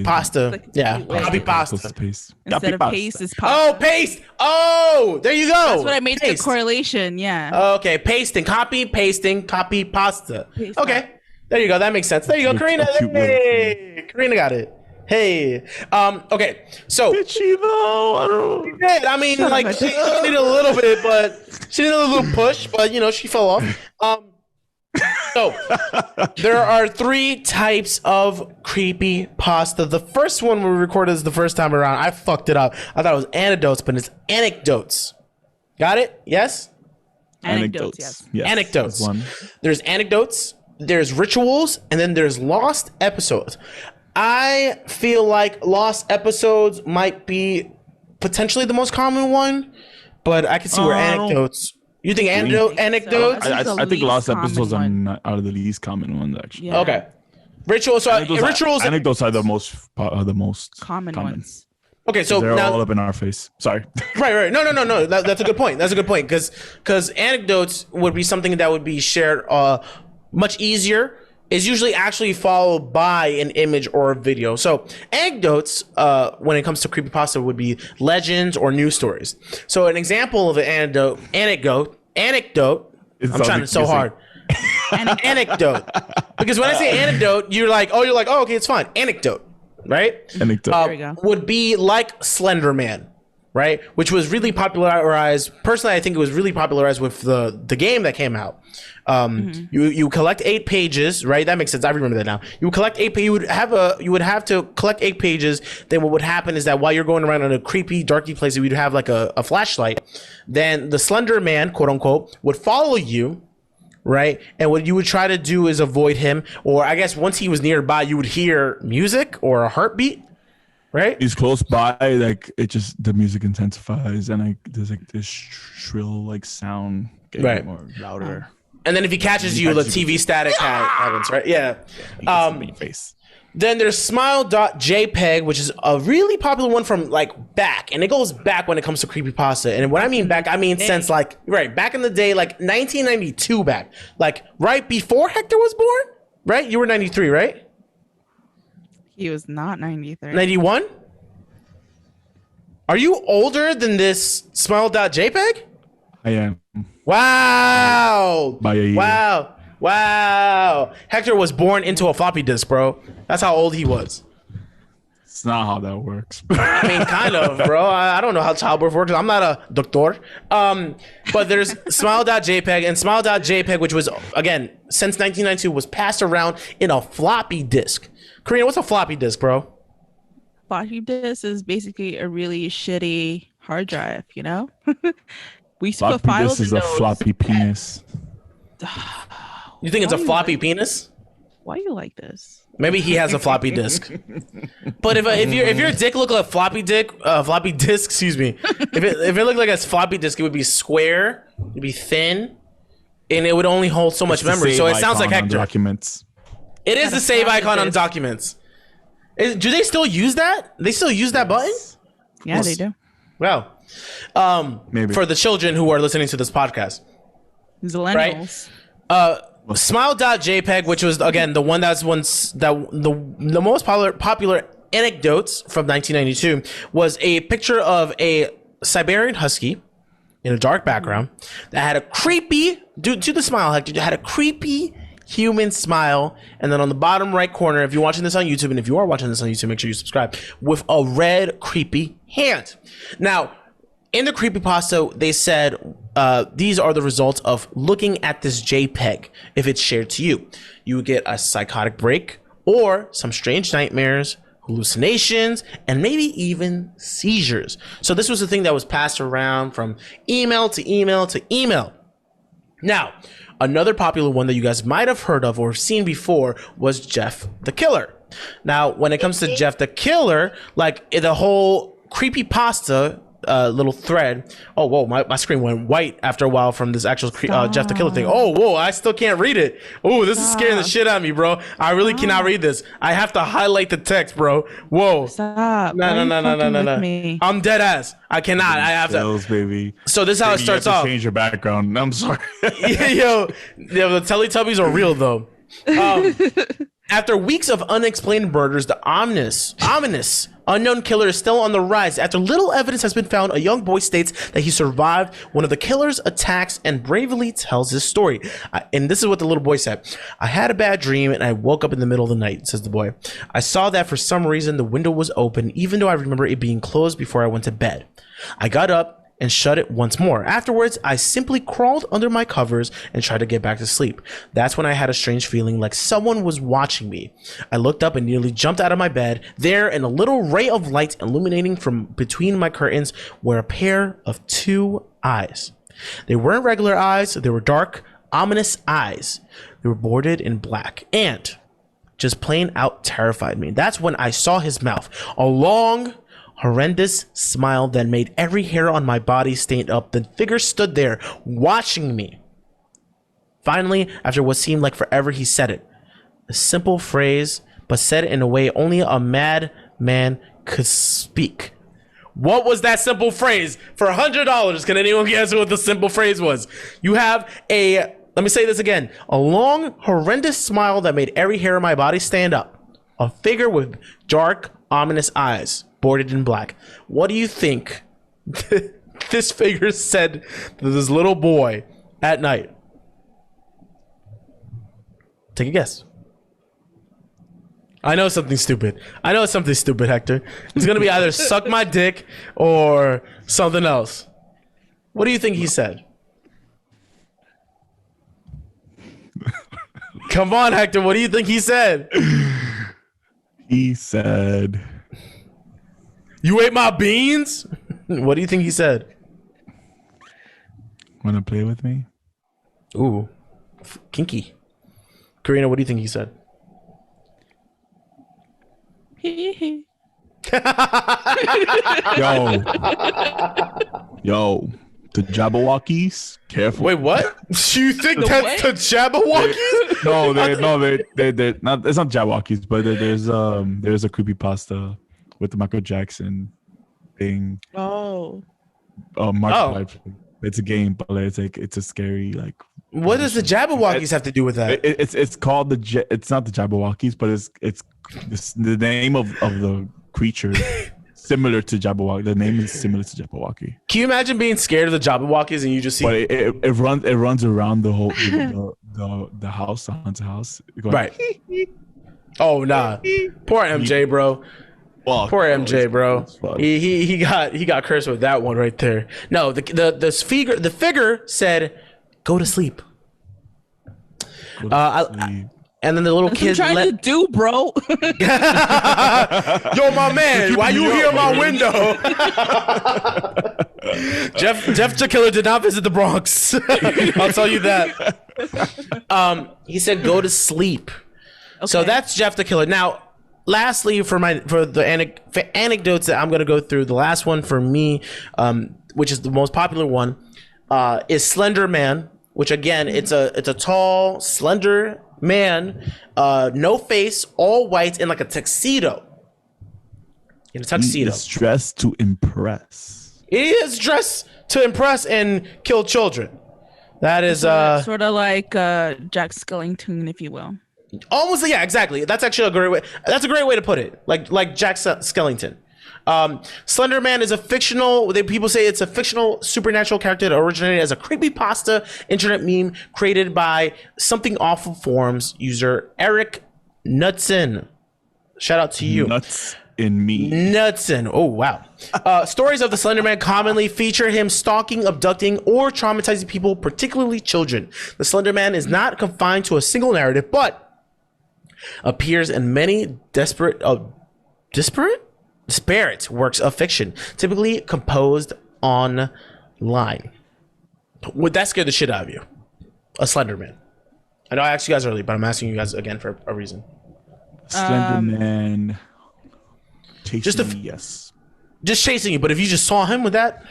Pasta. Like, Yeah. wait. Copy Supposed pasta. to paste. Instead of Copy paste, pasta. is pasta. Oh, paste. Oh, there you go. That's what I made paste. the correlation. Yeah. Okay, pasting, copy, pasting, copy, pasta. Paste Okay, that. there you go. That makes sense. There you go, Cute- Karina. cute little Hey, Karina got it. Hey, okay. So Did she though? I don't know. yeah, I mean, like she needed a little bit, but she needed a little push, but you know, she fell off. So there are 3 types of creepy pasta. The first one we recorded is the first time around. I fucked it up. I thought it was anecdotes, but it's anecdotes. Got it? Yes. Anecdotes. Yes. Yes, Anecdotes. that's one. There's anecdotes, there's rituals, and then there's lost episodes. I feel like lost episodes might be potentially the most common one, but I can see where anecdotes. You think anecdotes? so. That's the I think least lost common episodes are one. not out of the least common ones actually. Yeah. Okay. Rituals. So rituals. Anecdotes are the most Common ones. Okay, so They're now all up in our face. Sorry. right. No. That's a good point. That's a good point because anecdotes would be something that would be shared much easier. Is usually actually followed by an image or a video. So anecdotes, when it comes to creepypasta, would be legends or news stories. So an example of an anecdote. I'm trying to so hard. Anecdote. Because when I say anecdote, you're like, oh, okay, it's fine. Anecdote, right? Anecdote. There we go. Would be like Slender Man, right? Which was really popularized. Personally, I think it was really popularized with the game that came out. You collect 8 pages, right? That makes sense. I remember that now. You would collect 8 pages. You would have to collect 8 pages. Then what would happen is that while you're going around in a creepy, darky place, you'd have like a flashlight. Then the Slender Man, quote unquote, would follow you, right? And what you would try to do is avoid him, or I guess once he was nearby, you would hear music or a heartbeat, right? He's close by, like it just the music intensifies and like there's like this shrill like sound getting Right. more louder. And then if he catches you, the TV static happens, right? Yeah. In your face. Then there's smile.jpg, which is a really popular one from like back. And it goes back when it comes to creepypasta. And when I mean back, I mean since like, right, back in the day, like 1992 back. Like right before Hector was born, right? You were 93, right? He was not 93. 91? Are you older than this smile.jpg? I am. Wow. By a year. Wow. Hector was born into a floppy disk, bro. That's how old he was. It's not how that works. I mean, kind of, bro. I don't know how childbirth works. I'm not a doctor. But there's smile.jpg and smile.jpg, which was, again, since 1992, was passed around in a floppy disk. Karina, what's a floppy disk, bro? Floppy disk is basically a really shitty hard drive, you know? We used to put Floppy files disk is in a those. floppy penis. You think it's a Why you floppy like- penis? Why you like this? Maybe he has a floppy disk. But if your dick looked like floppy disk, excuse me. If it looked like a floppy disk, it would be square, it'd be thin, and it would only hold so much It's the memory. So save it sounds like icon on Hector. documents. It is the save icon on documents. Do they still use that? They still use that button? Yeah, they do. Wow. Maybe. For the children who are listening to this podcast. Millennials. Smile.jpg, which was again the one that's the most popular anecdotes from 1992, was a picture of a Siberian husky in a dark background that had a creepy, due to the smile, Hector, had a creepy human smile, and then on the bottom right corner, if you're watching this on YouTube, and if you are watching this on YouTube, make sure you subscribe, with a red creepy hand. Now, in the creepypasta, they said these are the results of looking at this JPEG if it's shared to you. You would get a psychotic break or some strange nightmares, hallucinations, and maybe even seizures. So this was the thing that was passed around from email to email to email. Now, another popular one that you guys might have heard of or seen before was Jeff the Killer. Now, when it comes to Jeff the Killer, like the whole creepypasta little thread. Oh, whoa, my screen went white after a while from this actual Jeff the Killer thing. Oh, whoa, I still can't read it. Oh, this is scaring the shit out of me, bro. I really cannot read this. I have to highlight the text, bro. Whoa. Stop. No. I'm dead ass. I cannot. I have to. Baby. So this is how it You have starts to off. change your background. I'm sorry. Yo, the Teletubbies are real though. After weeks of unexplained murders, the ominous unknown killer is still on the rise. After little evidence has been found, a young boy states that he survived one of the killer's attacks and bravely tells his story. And this is what the little boy said. I had a bad dream and I woke up in the middle of the night, says the boy. I saw that for some reason the window was open, even though I remember it being closed before I went to bed. I got up and shut it once more. Afterwards, I simply crawled under my covers and tried to get back to sleep. That's when I had a strange feeling like someone was watching me. I looked up and nearly jumped out of my bed. There, in a little ray of light illuminating from between my curtains, were a pair of 2 eyes. They weren't regular eyes. They were dark, ominous eyes. They were bordered in black and just plain out terrified me. That's when I saw his mouth. A long, horrendous smile that made every hair on my body stand up. The figure stood there watching me. Finally, after what seemed like forever, he said it. A simple phrase, but said it in a way only a madman could speak. What was that simple phrase? For $100, can anyone guess what the simple phrase was? You have let me say this again. A long, horrendous smile that made every hair on my body stand up. A figure with dark, ominous eyes, bordered in black. What do you think this figure said to this little boy at night? Take a guess. I know something stupid. I know it's something stupid, Hector. It's going to be either suck my dick or something else. What do you think he said? Come on, Hector. What do you think he said? He said, "You ate my beans?" What do you think he said? "Wanna play with me?" Ooh, kinky. Karina, what do you think he said? Yo, the Jabberwockies, careful. Wait, what? You think that's the Jabberwockies? They're not. It's not Jabberwockies, but there's a creepypasta with the Michael Jackson thing. It's a game, but it's a scary like. What does the Jabberwockies have to do with that? It's called it's not the Jabberwockies, but it's the name of the creature. Similar to Jabberwocky. The name is similar to Jabberwocky. Can you imagine being scared of the Jabberwockies and you just see? But it runs around the whole the house, the haunted house. Going, right. Oh nah. Poor MJ, bro. Fuck, Poor MJ, bro. He got cursed with that one right there. No, the figure said, "Go to sleep." And then the little kid trying to do, bro. Yo, my man, why you here in my window? Jeff the Killer did not visit the Bronx. I'll tell you that. He said, "Go to sleep." Okay. So that's Jeff the Killer. Now, lastly, for the anecdotes that I'm going to go through, the last one for me, which is the most popular one, is Slender Man. Which again, it's a tall, slender man, no face, all white, in like a tuxedo. In a tuxedo. He is dressed to impress. He is dressed to impress and kill children. That is sort of like Jack Skellington, if you will. Almost, yeah, exactly. That's actually a great way. That's a great way to put it. Like Jack Skellington. Slender Man is a fictional, people say it's a fictional supernatural character that originated as a creepypasta internet meme created by Something Awful Forums user Eric Knudsen. Shout out to you. Nuts in me. Knudsen. Oh, wow. Stories of the Slender Man commonly feature him stalking, abducting, or traumatizing people, particularly children. The Slender Man is not confined to a single narrative, but appears in many disparate works of fiction, typically composed online. Would that scare the shit out of you? A Slender Man. I know I asked you guys earlier, but I'm asking you guys again for a reason. Slender Man chasing me, yes. Just chasing you, but if you just saw him with that?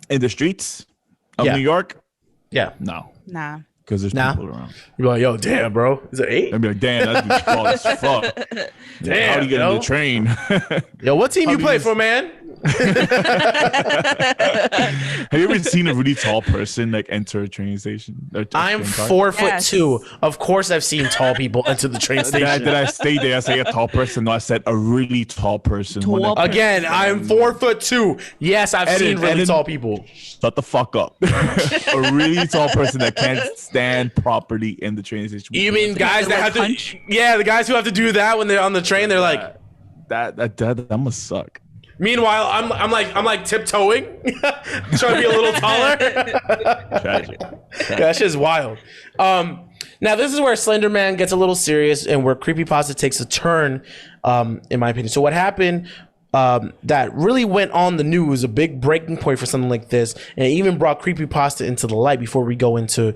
In the streets of New York? Yeah. No. Nah. Because there's people around. You're like, yo, damn, bro. Is there 8? I'd be like, damn, that's tall as fuck. Damn, how do you get on the train? Yo, what team you play for, man? Have you ever seen a really tall person like enter a train station? I'm train car? 4'2". Of course, I've seen tall people enter the train station. Did I stay there? I say a tall person. No, I said a really tall person. Again, I'm 4'2". Yes, I've seen really tall people. Shut the fuck up. A really tall person that can't stand properly in the train station. You mean guys that have to? Yeah, the guys who have to do that when they're on the train. They're like, that must suck. Meanwhile, I'm like tiptoeing, trying to be a little taller. Tragic. Yeah, that shit is wild. Now this is where Slender Man gets a little serious and where creepypasta takes a turn, in my opinion. So what happened? That really went on the news, a big breaking point for something like this, and it even brought creepypasta into the light. Before we go into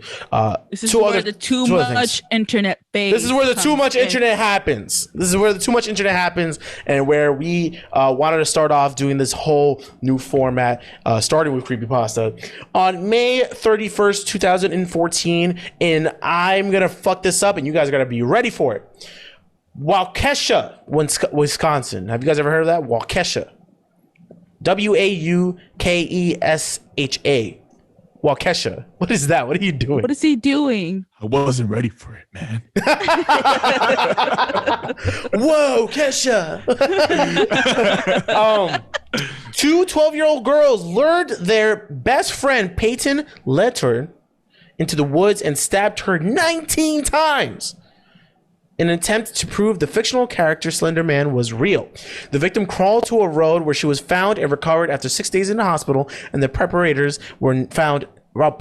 this is where the too much internet phase. This is where the too much internet happens. This is where the too much internet happens, and where we wanted to start off doing this whole new format, starting with creepypasta on May 31st, 2014. And I'm gonna fuck this up, and you guys gotta be ready for it. Waukesha, Wisconsin. Have you guys ever heard of that? Waukesha. Waukesha. Waukesha. What is that? What are you doing? What is he doing? I wasn't ready for it, man. Whoa, Kesha. Two 12-year-old girls lured their best friend, Peyton, led her into the woods and stabbed her 19 times. In an attempt to prove the fictional character Slender Man was real. The victim crawled to a road where she was found and recovered after 6 days in the hospital, and the perpetrators were found not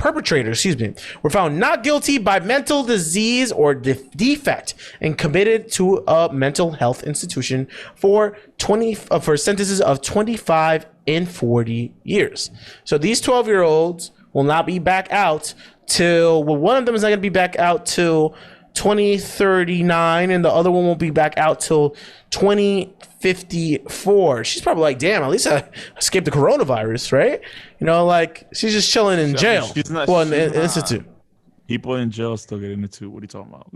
guilty by mental disease or defect and committed to a mental health institution for sentences of 25 and 40 years. So these 12-year-olds will not be back out till, well, one of them is not going to be back out till 2039, and the other one won't be back out till 2054. She's probably like, damn, at least I escaped the coronavirus, right? You know, like, she's just chilling in jail. In the institute. People in jail still get into it. What are you talking about?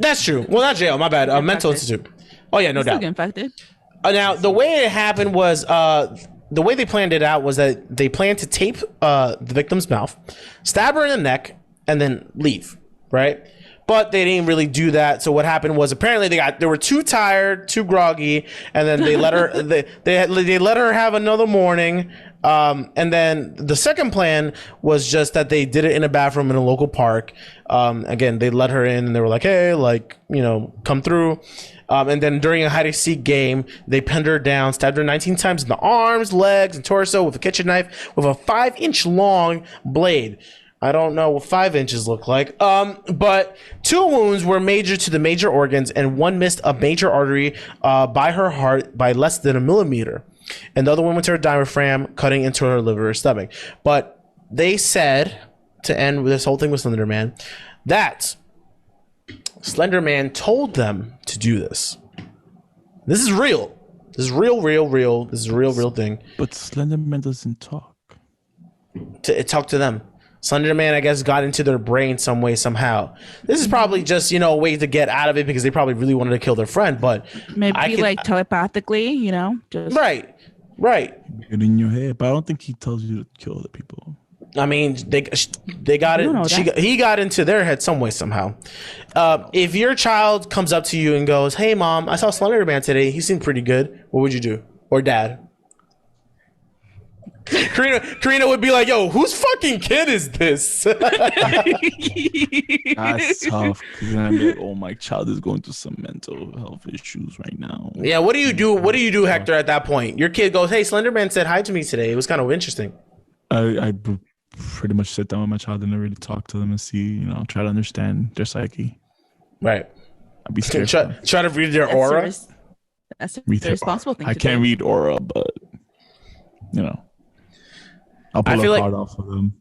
That's true. Well, not jail, my bad. A mental institute. Oh yeah, no doubt. Still get infected. Now, the way it happened was, the way they planned it out was that they planned to tape the victim's mouth, stab her in the neck, and then leave, right? But they didn't really do that. So what happened was apparently they were too tired, too groggy, and then they let her they let her have another morning. And then the second plan was just that they did it in a bathroom in a local park. Again, they let her in and they were like, hey, like, you know, come through. And then during a hide and seek game, they pinned her down, stabbed her 19 times in the arms, legs, and torso with a kitchen knife with a 5-inch long blade. I don't know what 5 inches look like. But 2 wounds were major to the major organs, and one missed a major artery by her heart by less than a millimeter. And the other one went to her diaphragm, cutting into her liver or stomach. But they said, to end this whole thing with Slender Man, that Slender Man told them to do this. This is real. This is real. This is a real thing. But Slender Man doesn't talk. It talked to them. Slender Man, I guess, got into their brain some way, somehow. This is probably just, you know, a way to get out of it because they probably really wanted to kill their friend, but... Maybe like telepathically, you know? Just... Right. Get in your head, but I don't think he tells you to kill other people. I mean, they got it. He got into their head some way, somehow. If your child comes up to you and goes, hey, Mom, I saw Slender Man today. He seemed pretty good. What would you do? Or Dad? Karina would be like, yo, whose fucking kid is this? That's tough. Because then I'd be like, oh, my child is going through some mental health issues right now. Yeah, what do you do? What do you do, Hector, at that point? Your kid goes, hey, Slender Man said hi to me today. It was kind of interesting. I pretty much sit down with my child and really talk to them and see, you know, try to understand their psyche. Right. I'd be scared. Try to read their aura. That's a responsible thing. I can't read aura, but, you know. I'll pull a card off of them.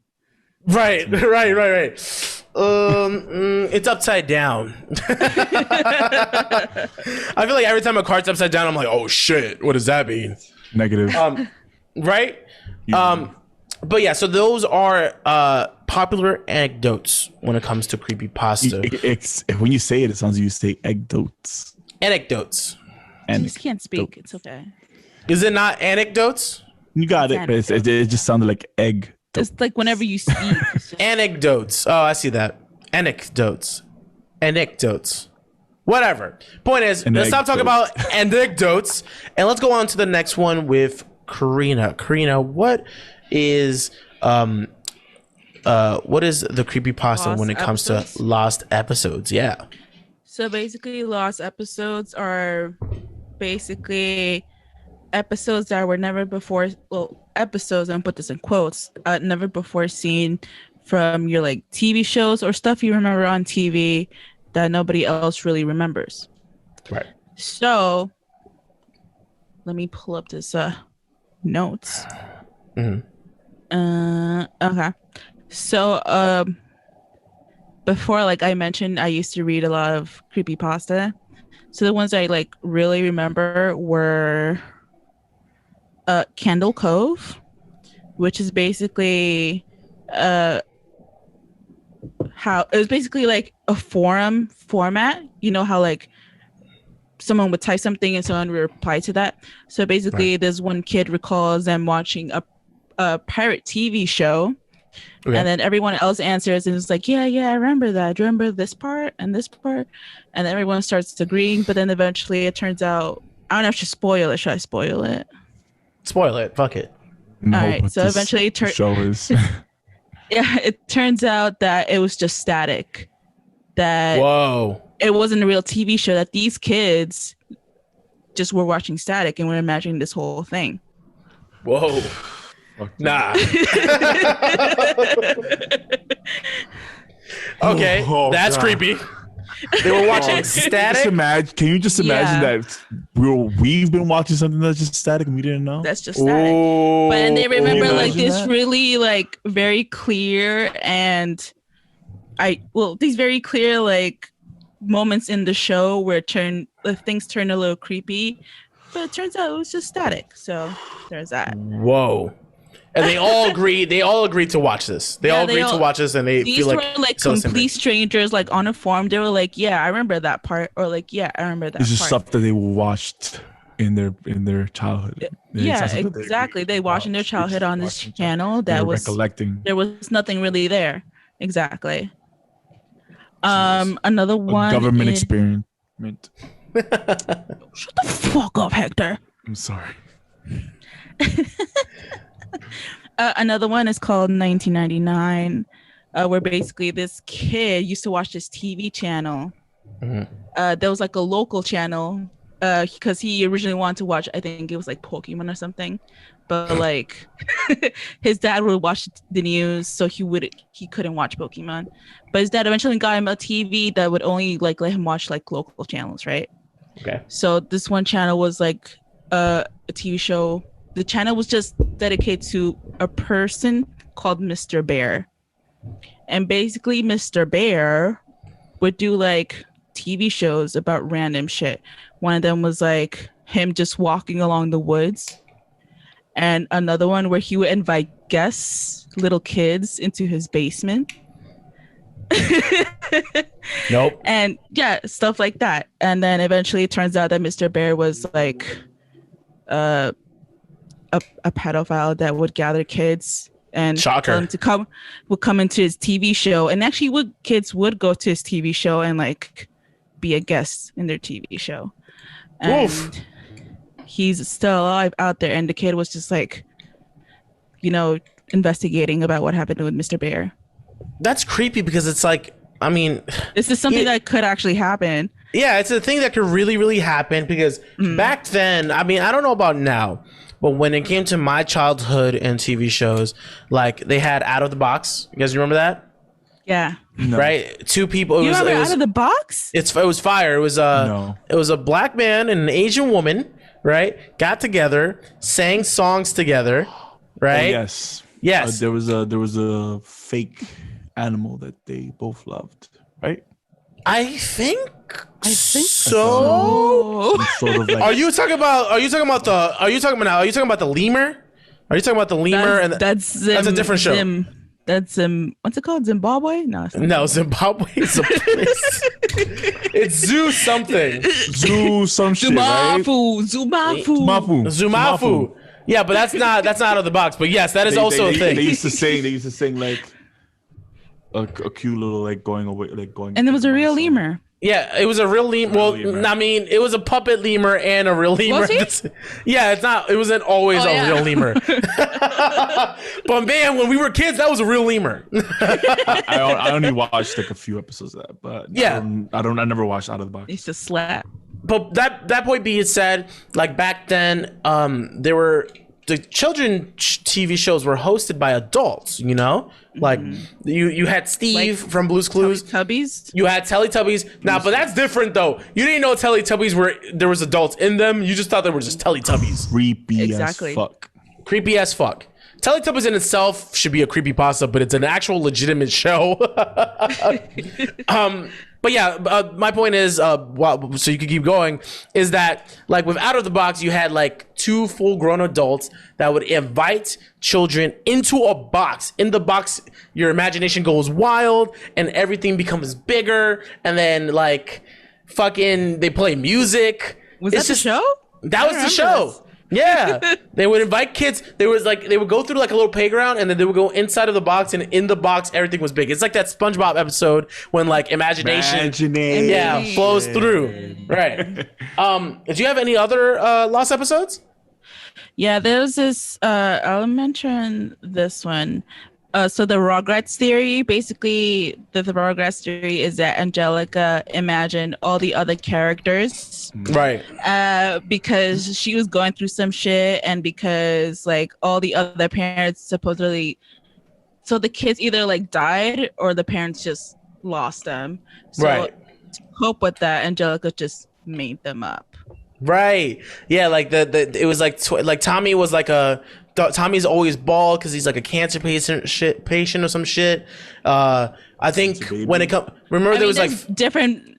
Right. It's upside down. I feel like every time a card's upside down, I'm like, oh shit, what does that mean? Negative. Right? But yeah, so those are popular anecdotes when it comes to creepypasta. When you say it, it sounds like you say anecdotes. Anecdotes. You just can't speak. It's okay. Is it not anecdotes? You got it. But it just sounded like egg. It's like whenever you speak. It's just, Anecdotes. Oh, I see that. Anecdotes. Whatever. Point is, let's stop talking about anecdotes and let's go on to the next one with Karina. Karina, what is the creepypasta when it comes to lost episodes? Yeah. so basically, lost episodes are basically episodes that were never before. Well, episodes, and put this in quotes, never before seen from your like TV shows or stuff you remember on TV that nobody else really remembers. Right. So let me pull up this notes. Mm-hmm. Okay. So before, like I mentioned, I used to read a lot of creepypasta. So the ones I like really remember were Candle Cove, which is basically how it was basically like a forum format. You know how like someone would type something and someone would reply to that. So basically, There's one kid recalls them watching a pirate TV show, and then everyone else answers and it's like, yeah, I remember that. Do you remember this part and this part? And then everyone starts agreeing, but then eventually it turns out, I don't know if I should spoil it. Should I spoil it? Spoil it. Fuck it. No, all right. So eventually it it turns out that it was just static. That Whoa. It wasn't a real TV show, that these kids just were watching static and were imagining this whole thing. Whoa. Nah. Okay, that's creepy. They were watching static. Can you just imagine that we've been watching something that's just static and we didn't know? That's just static. But and they remember like this really like very clear and these very clear like moments in the show where things turn a little creepy, but it turns out it was just static. So there's that. Whoa. And they all agreed to watch this. They all agreed to watch this, and they feel like these were like complete strangers, like on a forum. They were like, "Yeah, I remember that part," or like, "Yeah, I remember that." It's just stuff that they watched in their childhood. Yeah, exactly. They watched in their childhood on this channel that was recollecting. There was nothing really there. Exactly. Another one. Government experiment. Shut the fuck up, Hector. I'm sorry. Another one is called 1999, where basically this kid used to watch this TV channel. There was like a local channel because he originally wanted to watch, I think it was like Pokemon or something, but like his dad would watch the news, so he couldn't watch Pokemon. But his dad eventually got him a TV that would only like let him watch like local channels, right? Okay. So this one channel was like a TV show. The channel was just dedicated to a person called Mr. Bear. And basically Mr. Bear would do like TV shows about random shit. One of them was like him just walking along the woods. And another one where he would invite guests, little kids, into his basement. Nope. And yeah, stuff like that. And then eventually it turns out that Mr. Bear was like a pedophile that would gather kids and tell them to come into his TV show. And actually kids would go to his TV show and like be a guest in their TV show. And he's still alive out there, and the kid was just like, investigating about what happened with Mr. Bear. That's creepy because it's like, I mean, this is something that could actually happen. Yeah, it's a thing that could really, really happen because back then, I mean, I don't know about now, but when it came to my childhood and TV shows, like they had Out of the Box. You guys remember that? Yeah. No. Right? Two people. You remember Out of the Box? It was fire. It was It was a black man and an Asian woman, right? Got together, sang songs together, right? Oh, yes. Yes. There was a fake animal that they both loved, right? I think so. Some sort of like, Are you talking about the lemur? Are you talking about the lemur? That's a different show. That's what's it called? Zimbabwe? No, Zimbabwe is a place. It's Zoo something. Zoo some shit, right? Zumafu. Zumafu. Yeah, but that's not out of the box. But yes, that is also a thing. They used to sing like a cute little like going away, like going. And there was a real lemur. Yeah, it was a real lemur. Well, lemur. I mean, it was a puppet lemur and a real lemur. Was he? Yeah, it's not. It wasn't always a real lemur. But man, when we were kids, that was a real lemur. I only watched like a few episodes of that, but Yeah. I never watched Out of the Box. He used to slap. But that point being said, like back then, there were the children TV shows were hosted by adults. You know, like you had Steve Like from Blue's Clues. Tubbies. You had Teletubbies. Now, but that's different though. You didn't know Teletubbies there was adults in them. You just thought they were just Teletubbies. Creepy Exactly. as fuck. Creepy as fuck. Teletubbies in itself should be a creepypasta, but it's an actual legitimate show. But yeah, my point is, so you can keep going, is that like with Out of the Box, you had like 2 full-grown adults that would invite children into a box. In the box, your imagination goes wild and everything becomes bigger, and then like fucking they play music. Was that the show? That was the show. Yeah, they would invite kids. They would go through like a little playground, and then they would go inside of the box, and in the box everything was big. It's like that SpongeBob episode when like imagination flows through. Right. Do you have any other Lost episodes? Yeah, there's this. I'll mention this one. So the Rugrats theory, basically, the Rugrats theory is that Angelica imagined all the other characters, Right. because she was going through some shit, and because like all the other parents supposedly, so the kids either like died or the parents just lost them. So Right. to cope with that, Angelica just made them up. Right. Yeah, like it was like Tommy was like Tommy's always bald because he's like a cancer patient or some shit. I think when it comes, remember there was like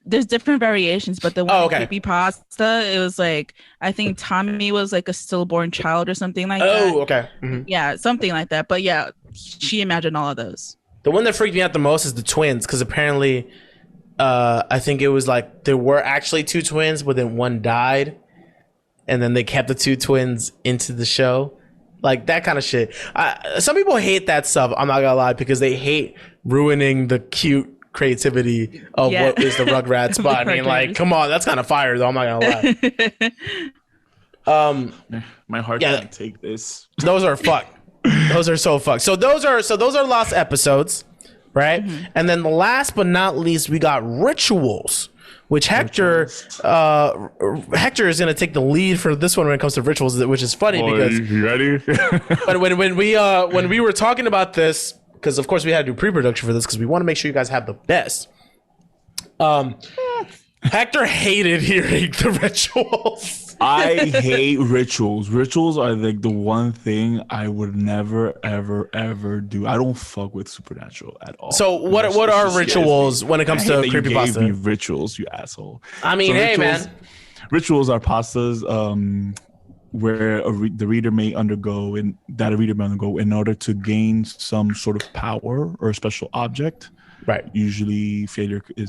there's different variations, but the one creepypasta, it was like I think Tommy was like a stillborn child or something like that. Oh, okay. Mm-hmm. Yeah, something like that. But yeah, she imagined all of those. The one that freaked me out the most is the twins, because apparently, I think it was like there were actually 2 twins, but then one died, and then they kept the 2 twins into the show. Like that kind of shit. Some people hate that stuff. I'm not gonna lie, because they hate ruining the cute creativity of what is the Rugrats. But I mean, like, come on, that's kind of fire, though. I'm not gonna lie. My heart can't take this. Those are fucked. Those are so fucked. So those are lost episodes, right? Mm-hmm. And then the last but not least, we got rituals. Which Hector is going to take the lead for this one when it comes to rituals, which is funny because. You ready? But when we were talking about this, because of course we had to do pre-production for this because we want to make sure you guys have the best. Hector hated hearing the rituals. I hate rituals. Rituals are like the one thing I would never, ever, ever do. I don't fuck with supernatural at all. So what are rituals when it comes to creepypasta? You gave me rituals, you asshole. I mean, so hey, man. Rituals are pastas where the reader may undergo in order to gain some sort of power or a special object. Right. Usually, failure to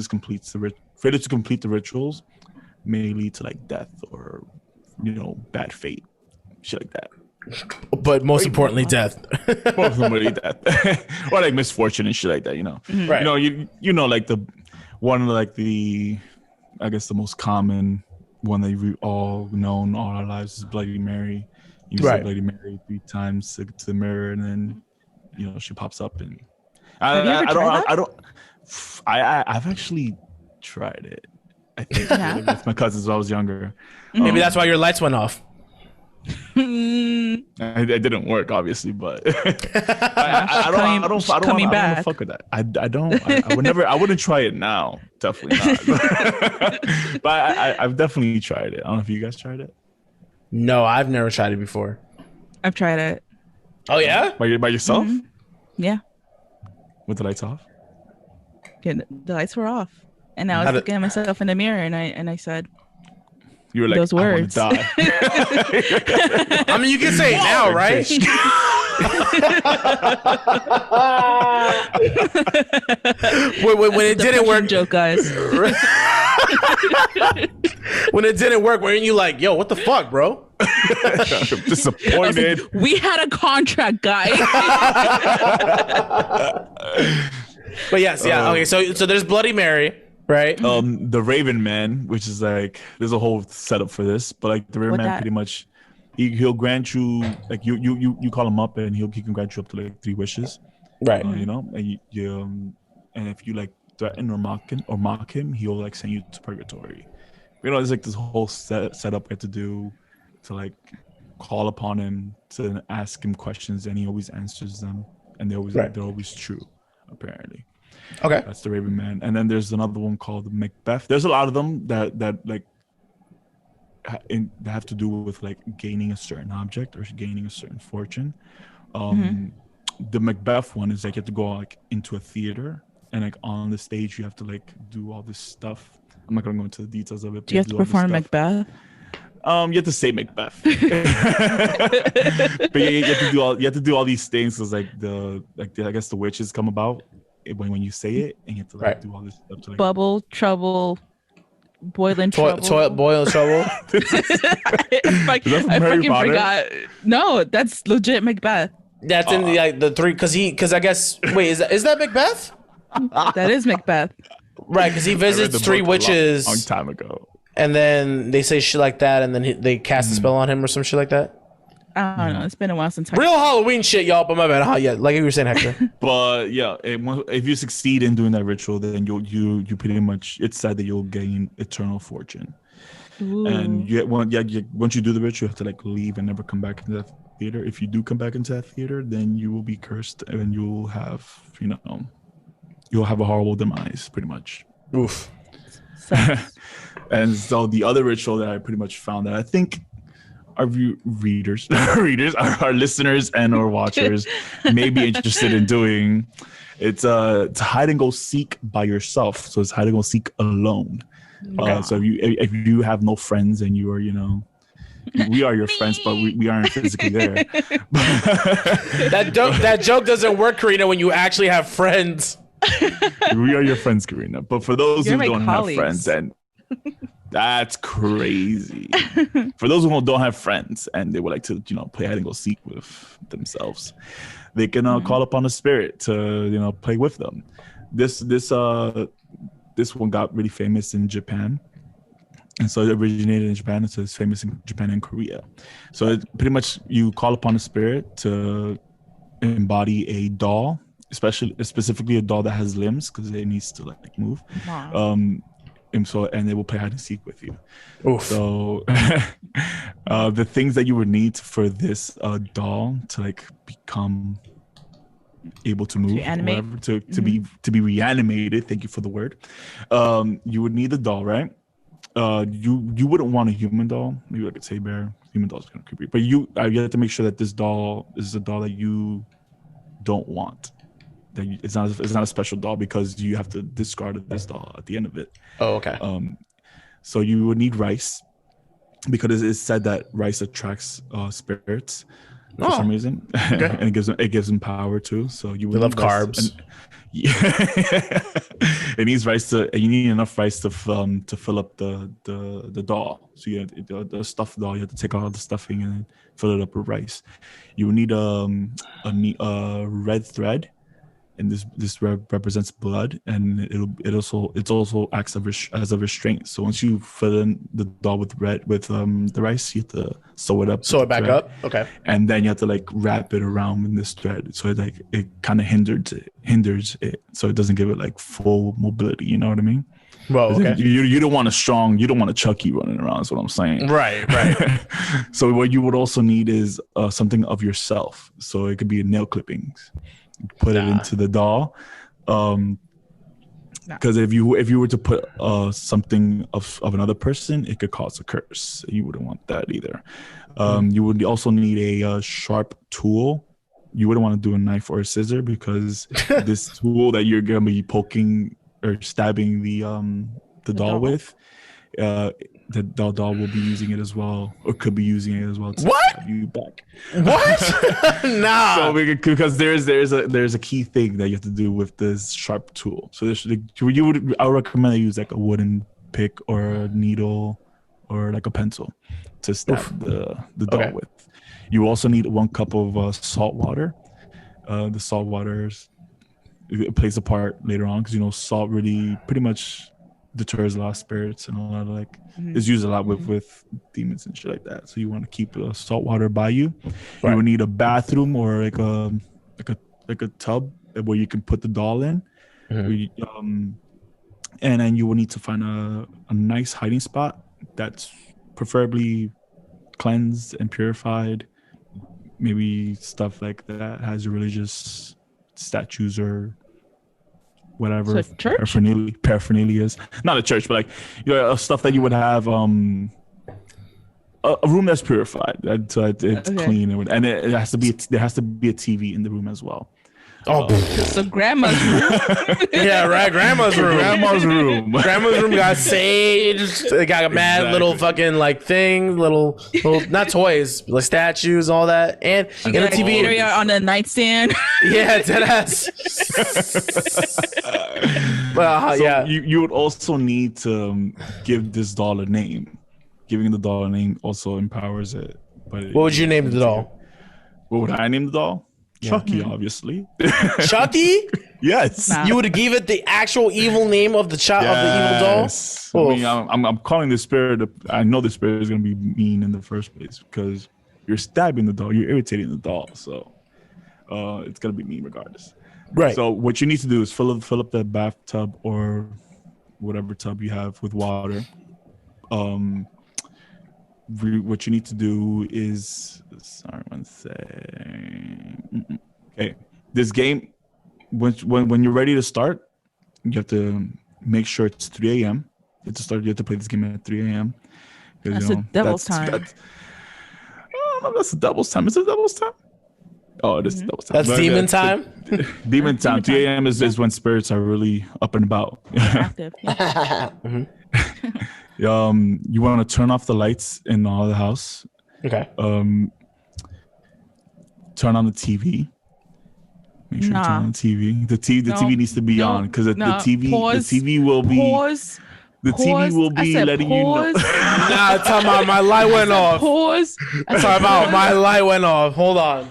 complete the rituals may lead to like death or bad fate, shit like that. But most importantly, death. Most importantly, death, or like misfortune and shit like that. Mm-hmm. Right. Like I guess the most common one that we've all known all our lives is Bloody Mary. You say Bloody Mary 3 times to the mirror, and then she pops up. And I've actually tried it. I think with my cousins when I was younger. Maybe that's why your lights went off. It didn't work, obviously, but I don't fuck with that. I wouldn't try it now. Definitely not. But I've definitely tried it. I don't know if you guys tried it. No, I've never tried it before. I've tried it. Oh yeah? By yourself? Mm-hmm. Yeah. With the lights off? Yeah, the lights were off. And I was looking at myself in the mirror, and I said, you were like, those words. I want to die. I mean, you can say it now, right? when it didn't work, joke, guys. When it didn't work, weren't you like, yo, what the fuck, bro? I'm disappointed. Like, we had a contract, guys. But yes, yeah. Okay, so there's Bloody Mary, right? The Raven Man, which is like there's a whole setup for this, but like the Raven What Man that? pretty much he'll grant you like you call him up and he can grant you up to like 3 wishes. Right. You know, and and if you like threaten or mock him, he'll like send you to purgatory. You know, there's like this whole setup you have to do to like call upon him to ask him questions, and he always answers them, and they're always true, apparently. Okay. That's the Raven Man. And then there's another one called Macbeth. There's a lot of them that like that have to do with like gaining a certain object or gaining a certain fortune. The Macbeth one is like you have to go like into a theater, and like on the stage you have to like do all this stuff. I'm not gonna go into the details of it. Do you have to perform Macbeth? You have to say Macbeth. But you have to do all these things. So it's like I guess the witches come about when you say it, and you have to like do all this stuff to like Bubble, trouble, boiling trouble. Boiling trouble. I fucking forgot. No, that's legit Macbeth. That's in the 3 because I guess wait is that Macbeth? That is Macbeth. Right, because he visits 3 witches long time ago, and then they say shit like that, and then they cast a spell on him or some shit like that. I don't know. It's been a while since Real Halloween shit, y'all. But my bad. Like you were saying, Hector. But yeah, if you succeed in doing that ritual, then you pretty much it's said that you'll gain eternal fortune. Ooh. And once you do the ritual, you have to like leave and never come back into that theater. If you do come back into that theater, then you will be cursed, and you'll have you'll have a horrible demise, pretty much. Oof. And so the other ritual that I pretty much found that I think our readers, our listeners and our watchers may be interested in doing, it's hide and go seek by yourself. So it's hide and go seek alone. So if you have no friends and you are, we are your friends, but we aren't physically there. That joke doesn't work, Karina, when you actually have friends. We are your friends, Karina. But for those who don't have friends, and that's crazy. For those who don't have friends and they would like to, play hide and go seek with themselves, they can call upon a spirit to, play with them. This one got really famous in Japan. And so it originated in Japan, and so it's famous in Japan and Korea. So it pretty much you call upon a spirit to embody a doll, specifically a doll that has limbs because it needs to like move. Wow. And they will play hide and seek with you. Oof. So the things that you would need for this doll to like become able to move, to be reanimated. Thank you for the word. You would need a doll, right? You wouldn't want a human doll. Maybe like a teddy bear. Human doll is kind of creepy. But you have to make sure that this doll is a doll that you don't want. It's not a special doll because you have to discard this doll at the end of it. Oh, okay. So you would need rice because it's said that rice attracts spirits for some reason, okay. And it gives them power too. So you would love carbs. It needs rice and you need enough rice to fill up the doll. So you have the stuffed doll. You have to take all the stuffing and fill it up with rice. You would need a red thread. And this represents blood, and it also acts as a restraint. So once you fill in the doll with the rice, you have to sew it up. Sew it back up. Okay. And then you have to like wrap it around in this thread, so it kind of hinders it, so it doesn't give it like full mobility. You know what I mean? Well, okay. You don't want a Chucky running around. Is what I'm saying. Right. So what you would also need is something of yourself. So it could be nail clippings. Put it into the doll, because if you were to put something of another person, it could cause a curse. You wouldn't want that either. You would also need a sharp tool. You wouldn't want to do a knife or a scissor because this tool that you're gonna be poking or stabbing the doll with, the doll will be using it as well, or could be using it as well to stab you back. What? Nah. So because there's a key thing that you have to do with this sharp tool. So I would recommend you use like a wooden pick or a needle or like a pencil to stab the doll with. You also need 1 cup of salt water. The salt water it plays a part later on because salt really pretty much deters a lot of spirits and a lot of it's used a lot with demons and shit like that. So you want to keep salt water by you. Right. You would need a bathroom or like a tub where you can put the doll in. And then you will need to find a nice hiding spot that's preferably cleansed and purified. Maybe stuff like that has religious statues or whatever. So church? Paraphernalia is not a church, but stuff that you would have. A room that's purified, so it's clean, and it has to be. There has to be a TV in the room as well. So grandma's room. Yeah, right. Grandma's room. Grandma's room. Grandma's room got sage. They got a mad little fucking thing, little not toys, like statues, all that, and a TV area on the nightstand. Yeah, deadass. Well, so you would also need to give this doll a name. Giving the doll a name also empowers it. But what would you name the doll? What would I name the doll? Chucky, obviously. Chucky? Yes. Nah. You would give it the actual evil name of the of the evil doll? I mean, I'm calling the spirit. I know the spirit is going to be mean in the first place because you're stabbing the doll. You're irritating the doll. So it's going to be mean regardless. Right. So what you need to do is fill up the bathtub or whatever tub you have with water. What you need to do is, okay, this game, when you're ready to start, you have to make sure it's 3 a.m. You have to play this game at 3 a.m. That's a devil's time. That's a devil's time. Is it devil's time? Oh, it is devil's time. That's demon time? Demon time. 3 a.m. is when spirits are really up and about. Active. Yeah. You want to turn off the lights in all the house. Okay. Turn on the TV. Make sure you turn on the TV. The TV needs to be on because the TV will be. Pause. The TV will be letting you know. Nah, talking about my light went off. Pause. Talking about my light went off. Hold on.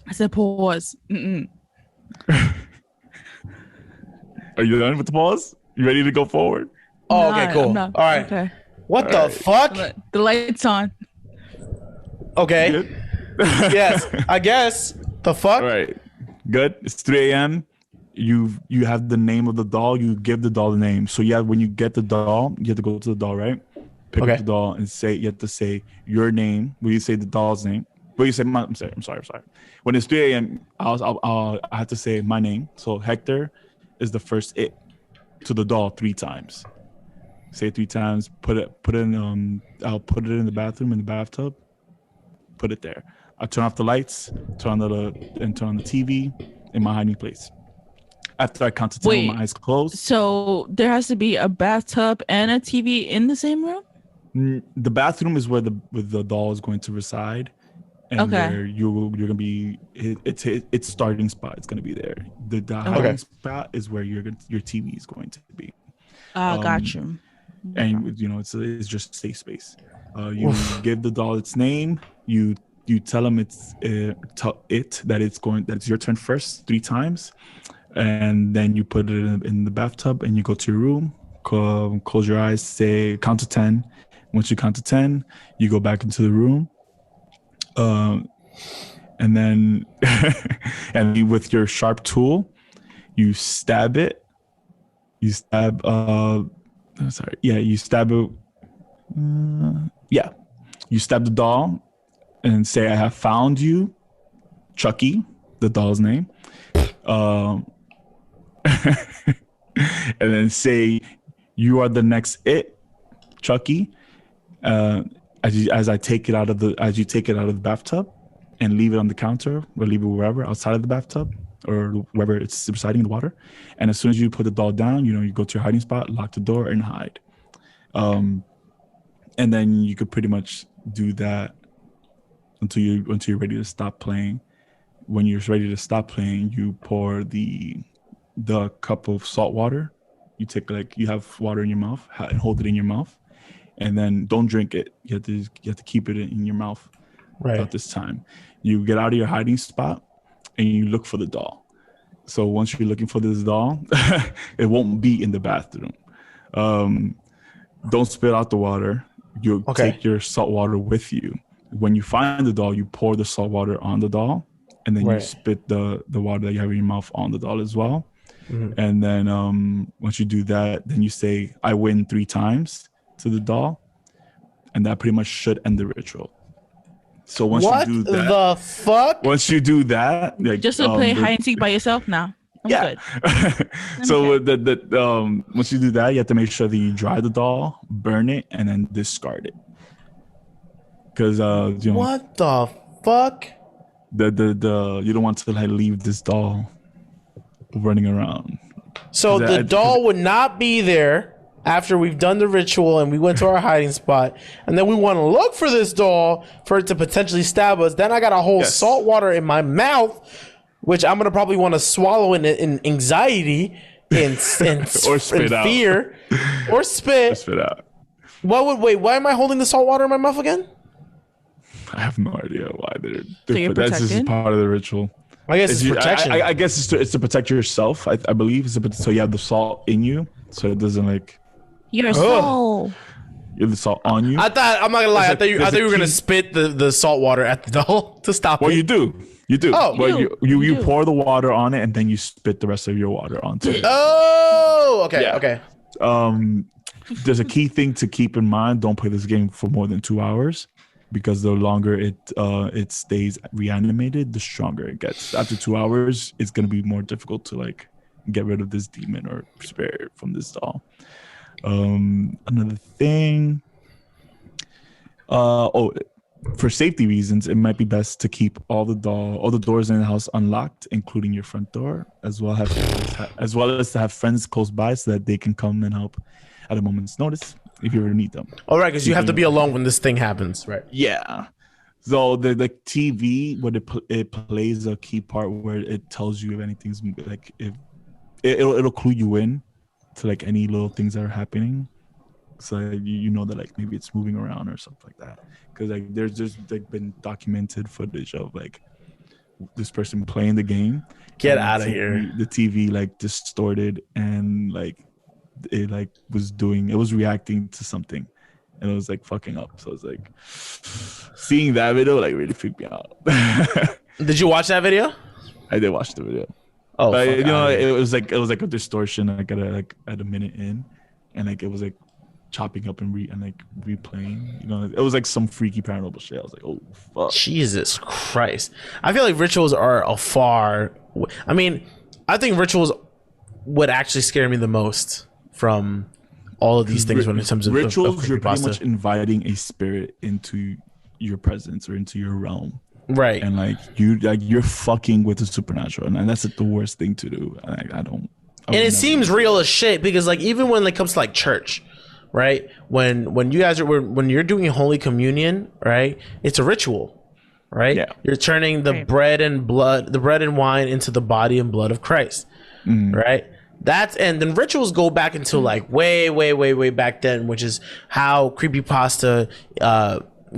I said pause. Are you done with the pause? You ready to go forward? Oh, okay, cool. All right. Okay. What the fuck? The light's on. Okay. Yes, I guess. The fuck? All right. Good. It's 3 a.m. You have the name of the doll. You give the doll the name. So when you get the doll, you have to go to the doll, right? Pick up the doll and you have to say your name. Will you say the doll's name? Will you say I'm sorry. When it's 3 a.m., I have to say my name. So Hector is the first it to the doll 3 times. Say it 3 times. Put it in. I'll put it in the bathroom, in the bathtub. Put it there. I'll turn off the lights. Turn on the TV in my hiding place. After I count to 10 with my eyes closed. So there has to be a bathtub and a TV in the same room? The bathroom is where the doll is going to reside. And where you're gonna be, its starting spot. It's gonna be there. The hiding spot is where your TV is going to be. Got you. And it's just safe space. You give the doll its name. You tell them that it's your turn first 3 times, and then you put it in the bathtub and you go to your room. Close your eyes. Say count to 10. Once you count to 10, you go back into the room. And then with your sharp tool, you stab it. You stab you stab it. You stab the doll and say, I have found you, Chucky, the doll's name. And then say, you are the next it, Chucky. As you take it out of the bathtub and leave it on the counter or leave it wherever outside of the bathtub or wherever it's residing in the water. And as soon as you put the doll down, you go to your hiding spot, lock the door, and hide. And then you could pretty much do that until you're ready to stop playing. When you're ready to stop playing, you pour the cup of salt water. You take you have water in your mouth and hold it in your mouth. and then don't drink it. You have to keep it in your mouth at this time. You get out of your hiding spot and you look for the doll. So once you're looking for this doll, it won't be in the bathroom. Don't spit out the water. You take your salt water with you. When you find the doll, you pour the salt water on the doll, and then you spit the water that you have in your mouth on the doll as well. And then once you do that, then you say, I win 3 times to the doll. And that pretty much should end the ritual. So once you do that, the fuck? Once you do that, like, just to play hide and seek by yourself now. I'm good. So once you do that, you have to make sure that you dry the doll, burn it, and then discard it. Because what the fuck? The you don't want to like leave this doll running around. So the doll would not be there after we've done the ritual and we went to our hiding spot, and then we want to look for this doll for it to potentially stab us. Then I got a whole salt water in my mouth, which I'm gonna probably want to swallow in anxiety and or spit out. Fear, or spit. Or spit out. Why am I holding the salt water in my mouth again? I have no idea why they're so you're that's just part of the ritual. I guess it's protection. I guess it's to protect yourself. I believe so you have the salt in you, so it doesn't like your soul. You have the salt on you. I'm not gonna lie. I thought you were gonna spit the salt water at the doll to stop it. Well, you do. Oh, but you pour the water on it and then you spit the rest of your water onto it. Oh, okay, okay. There's a key thing to keep in mind. Don't play this game for more than 2 hours, because the longer it stays reanimated, the stronger it gets. After 2 hours, it's gonna be more difficult to like get rid of this demon or spirit from this doll. Another thing. For safety reasons, it might be best to keep all the doors in the house unlocked, including your front door, as well as to have friends close by so that they can come and help at a moment's notice if you ever need them. All right, because you have to be alone when this thing happens, right? Yeah. So the TV, when it plays a key part where it tells you if anything's like if it'll clue you in to like any little things that are happening. So you know that like maybe it's moving around or something like that. Because like there's just like been documented footage of like this person playing the game. Get out of here. The TV like distorted and like it like it was reacting to something, and it was like fucking up. So it's like seeing that video like really freaked me out. Did you watch that video? I did watch the video. Oh, but, it was like a distortion like at a minute in, and like it was like chopping up and replaying. You know, it was like some freaky paranormal shit. I was like, oh fuck. Jesus Christ. I feel like rituals are I think rituals would actually scare me the most from all of these things when in terms of rituals. You're pretty creepypasta. much inviting a spirit into your presence or into your realm. Right. And you're fucking with the supernatural, and that's the worst thing to do. And it seems real as shit, because like even when it comes to like church, right? When you guys when you're doing Holy Communion, right? It's a ritual, right? Yeah. You're turning the bread and wine into the body and blood of Christ, right? And then rituals go back into like way back then, which is how creepypasta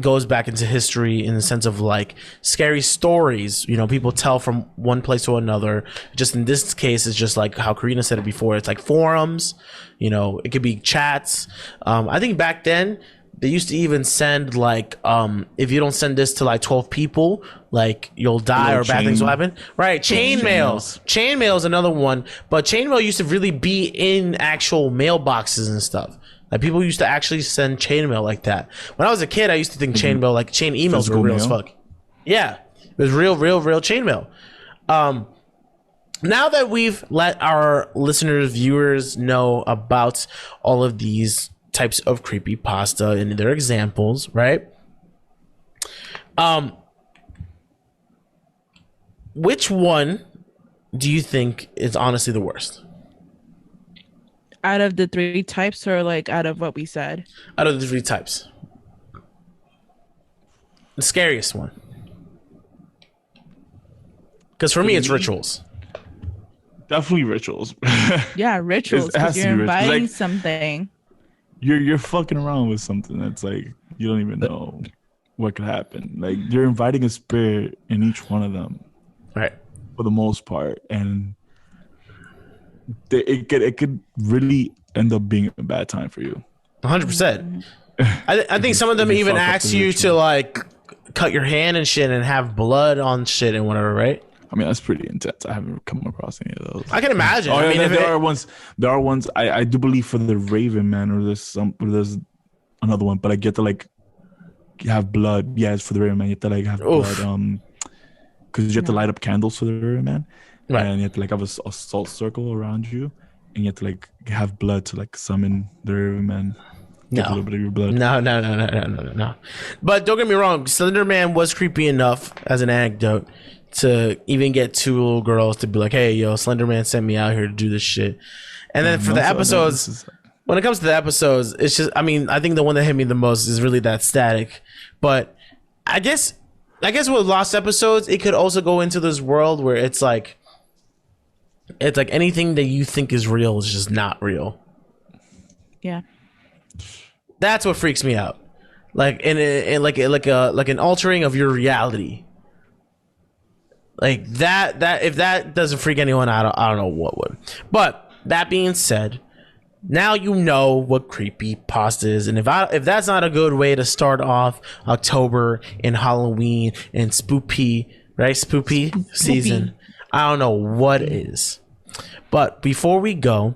goes back into history in the sense of like scary stories, you know, people tell from one place to another. Just in this case, it's just like how Karina said it before. It's like forums, you know, it could be chats. I think back then they used to even send like, if you don't send this to like 12 people, like you'll die or bad things will happen. Right. Chain mails. Chain mail is another one, but chain mail used to really be in actual mailboxes and stuff. Like people used to actually send chain mail like that. When I was a kid, I used to think chain mail, like chain emails were real as fuck. Yeah, it was real chain mail. Now that we've let our listeners, viewers know about all of these types of creepypasta and their examples, right? Which one do you think is honestly the worst? Out of the 3 types, or like out of what we said? Out of the 3 types. The scariest one. Because for me, it's rituals. Definitely rituals. Yeah, rituals. Because you're inviting something. you're fucking around with something that's like you don't even know what could happen. Like you're inviting a spirit in each one of them, Right. for the most part, and it could really end up being a bad time for you. 100%. I think some of them If you even fuck up ask the you ritual. to like cut your hand and shit and have blood on shit and whatever, right? I mean, that's pretty intense. I haven't come across any of those. I can imagine. Oh, I yeah, mean, if there it, are ones. There are ones. I do believe for the Raven Man, or there's another one, but I get to like have blood. Yeah, it's for the Raven Man. You have to like have Oof. blood. Because you have to light up candles for the Raven Man, Right. and you have to like have a salt circle around you, and you have to like have blood to like summon the Raven Man. Get a little bit of your blood. No. But don't get me wrong, Slender Man was creepy enough as an anecdote to even get two little girls to be like, "Hey, yo, Slender Man sent me out here to do this shit." And then for the episodes, when it comes to the episodes, it's just, I mean, I think the one that hit me the most is really that static. But I guess with Lost Episodes, it could also go into this world where it's like anything that you think is real is just not real. Yeah. That's what freaks me out. Like in like an altering of your reality. Like that if that doesn't freak anyone out, I don't know what would. But that being said, now you know what CreepyPasta is, and if that's not a good way to start off October and Halloween and spoopy season, I don't know what is. But before we go,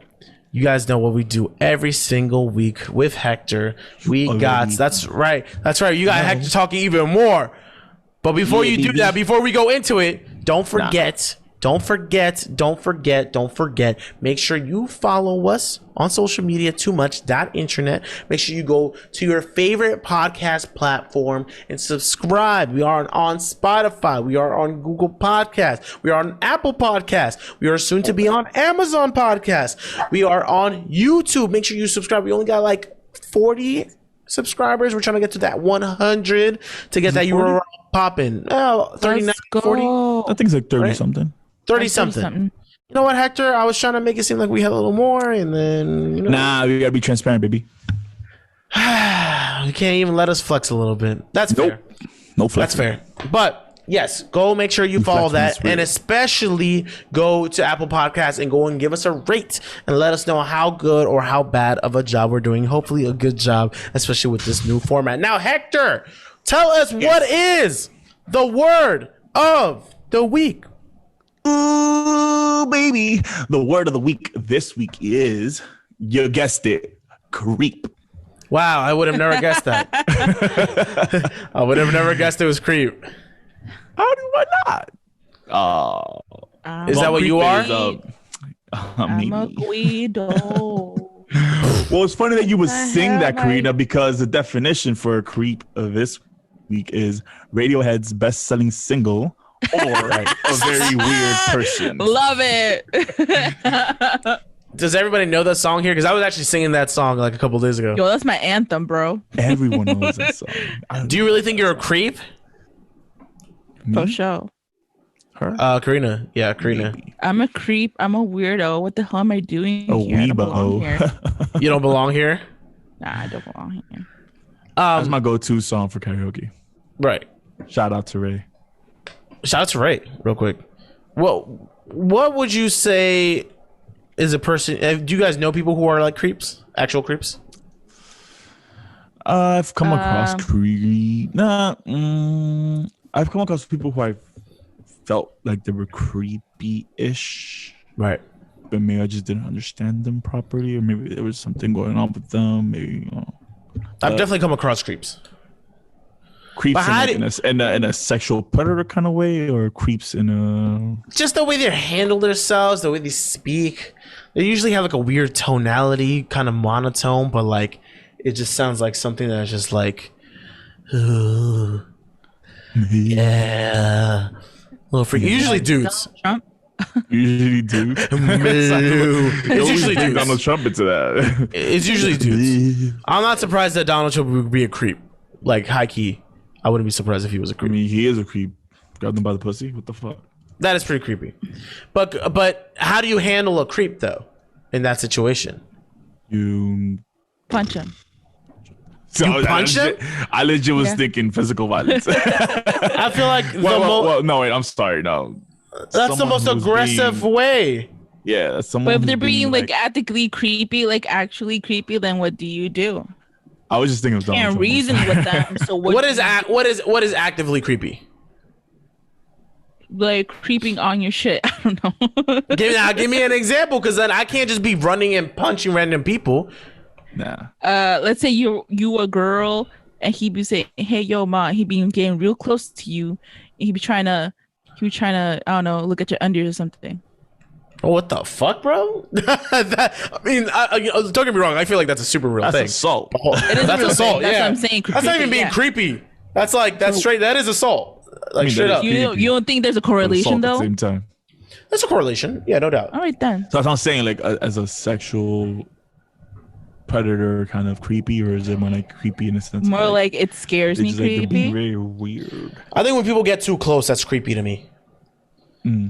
you guys know what we do every single week with Hector. That's right. You got Hector talking even more. But before you do that, before we go into it, don't forget. Make sure you follow us on social media, toomuch.internet. Make sure you go to your favorite podcast platform and subscribe. We are on Spotify. We are on Google Podcasts. We are on Apple Podcasts. We are soon to be on Amazon Podcasts. We are on YouTube. Make sure you subscribe. We only got like 40 subscribers. We're trying to get to that 100 to get that URL popping. Oh, 39, 40. I think it's like 30 something. 30 something. You know what, Hector? I was trying to make it seem like we had a little more, and then Nah, we gotta be transparent, baby. you can't even let us flex a little bit. That's fair. No flex. That's fair. But yes, go make sure you follow that, and especially go to Apple Podcasts and go and give us a rate and let us know how good or how bad of a job we're doing. Hopefully, a good job, especially with this new format. Now, Hector, tell us what is the word of the week. Ooh, baby. The word of the week this week is, you guessed it, creep. Wow, I would have never guessed that. I would have never guessed it was creep. How do I not? Is that what you are? I'm a Guido. Well, it's funny that you would sing that, Karina, because the definition for creep this week is Radiohead's best-selling single, or a very weird person. Love it. Does everybody know that song here? Because I was actually singing that song like a couple days ago. Yo, that's my anthem, bro. Everyone knows that song. Do you really think you're a creep? For sure. Her? Karina. Yeah, Karina. Maybe. I'm a creep. I'm a weirdo. What the hell am I doing A here? I don't belong here. weebo. You don't belong here? Nah, I don't belong here. That's my go-to song for karaoke. Right. Shout out to Ray. Shout out to Ray, real quick. Well, what would you say is a person... Do you guys know people who are like creeps? Actual creeps? I've come across I've come across people who I felt like they were creepy-ish. Right. But maybe I just didn't understand them properly, or maybe there was something going on with them. Maybe I've definitely come across creeps. Creeps in a sexual predator kind of way, or creeps in a... Just the way they handle themselves, the way they speak. They usually have like a weird tonality, kind of monotone, but like it just sounds like something that's just like, yeah, little freak. Usually dudes. Trump. Usually dudes. It's usually dudes. Donald Trump into that. It's usually dudes. I'm not surprised that Donald Trump would be a creep. Like high key, I wouldn't be surprised if he was a I creep. mean, he is a creep. Grabbed them by the pussy. What the fuck? That is pretty creepy. But how do you handle a creep though in that situation? You Punch him. So You punch I legit was Yeah. thinking physical violence. I feel like well, no, wait, I'm sorry. No. that's the Someone most who's aggressive being- way. Yeah, that's someone. But if who's they're being like actively creepy, like actually creepy, then what do you do? I was just thinking of Donald Can't Trump. reason with them. So What do is you what is actively creepy? like creeping on your shit? I don't know. Give me an example, because then I can't just be running and punching random people. Nah. Let's say you a girl and he be saying, "Hey, yo, ma," he be getting real close to you, and he be trying to I don't know, look at your undies or something. Oh, what the fuck, bro? I mean, don't get me wrong. I feel like that's a super real That's thing. assault. It is That's a real assault. thing. That's Yeah, what I'm saying. that's not even being Yeah. creepy. That's straight. That is assault. Like mean, straight that up. is- You don't think there's a correlation Assault at though? the same time. That's a correlation. Yeah, no doubt. All right then. So that's what I'm saying, like as a sexual predator, kind of creepy, or is it more like creepy in a sense? More of, like it scares it's me just, like, they're being creepy. very weird. I think when people get too close, that's creepy to me.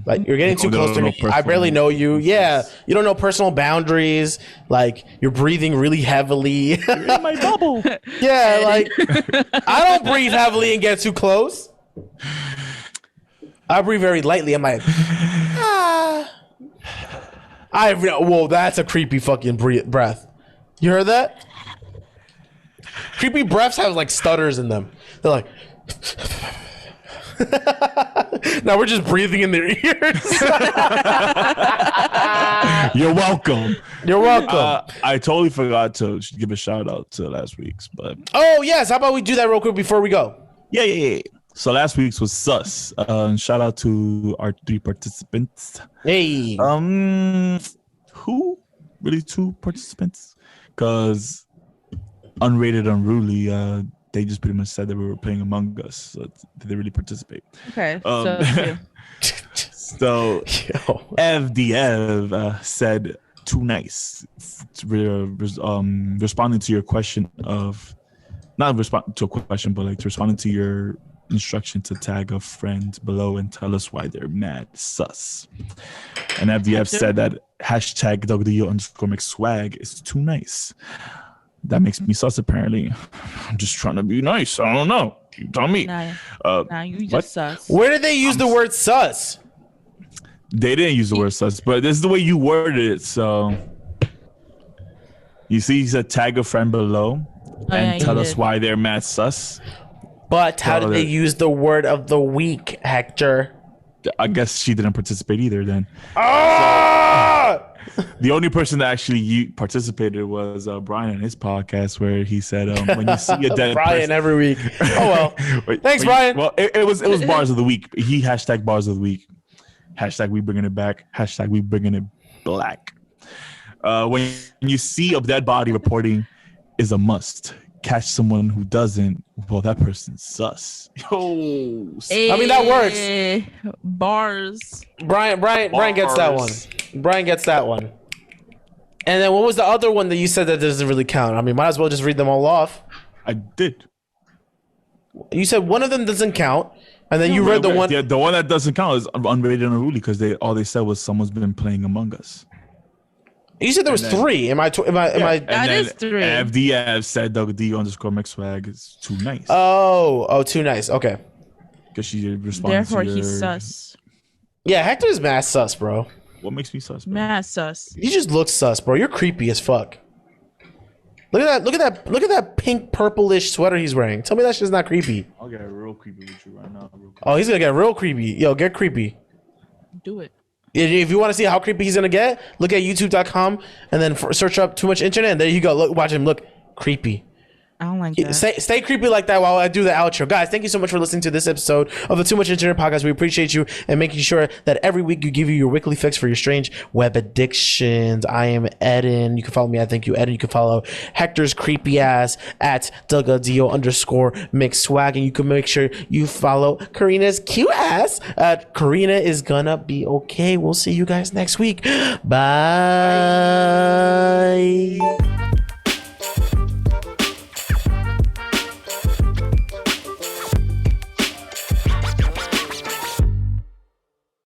Like you're getting too They close to don't me. know I barely know you. personal Yeah, you don't know personal boundaries. Like you're breathing really heavily. In my bubble. Yeah, like I don't breathe heavily and get too close. I breathe very lightly. I'm like, whoa, that's a creepy fucking breath. You heard that? Creepy breaths have like stutters in them. They're like, now we're just breathing in their ears. You're welcome. You're welcome. I totally forgot to give a shout out to last week's, but Oh yes, how about we do that real quick before we go? yeah. So last week's was sus. Shout out to our 3 participants. Hey, Who? Really 2 participants? Because Unrated Unruly, they just pretty much said that we were playing Among Us. So did they really participate? Okay. So yo. FDF said too nice. Responding to your question of not respond to a question, but like responding to your instruction to tag a friend below and tell us why they're mad sus. And FDF said that hashtag #WDO_McSwag is too nice. That makes me sus apparently. I'm just trying to be nice. I don't know. You tell me. Nah, you just what? sus. Where did they use the word sus? They didn't use the word sus, but this is the way you worded it. So you see, he said tag a friend below and tell us why they're mad sus. But how did they use the word of the week, Hector? I guess she didn't participate either then. Ah! The only person that actually participated was Brian in his podcast, where he said, "When you see a dead Brian person, every week. Oh well. Thanks, Brian. Well, it was bars of the week. He hashtag bars of the week. Hashtag we bringing it back. Hashtag we bringing it black. When you see a dead body, reporting is a must. Catch someone who doesn't, well, that person's sus. Yo, I mean, that works. Bars. Brian gets that one. Brian gets that one. And then what was the other one that you said that doesn't really count? I mean, might as well just read them all off. I did. You said one of them doesn't count, and then you read the one. Yeah, the one that doesn't count is unrated and unruly because all they said was someone's been playing Among Us. You said there was 3. Am I? That is 3. FDF said #D_McSwag is too nice. Oh, too nice. Okay. Because she responded Therefore, to he's sus. Yeah, Hector's mad sus, bro. What makes me sus, bro? Mad sus. You just look sus, bro. You're creepy as fuck. Look at that pink purplish sweater he's wearing. Tell me that shit's not creepy. I'll get real creepy with you right now. Oh, he's gonna get real creepy. Yo, get creepy. Do it. If you want to see how creepy he's gonna get, look at youtube.com and then search up Too Much Internet, and there you go. Look, watch him look creepy. I don't like that. Stay creepy like that while I do the outro. Guys, thank you so much for listening to this episode of the Too Much Internet podcast. We appreciate you and making sure that every week you give you your weekly fix for your strange web addictions. I am Eddin. You can follow me at Thank You Eddin. You can follow Hector's creepy ass at @DougAdio_McSwag. And you can make sure you follow Karina's cute ass at Karina is gonna be okay. We'll see you guys next week. Bye.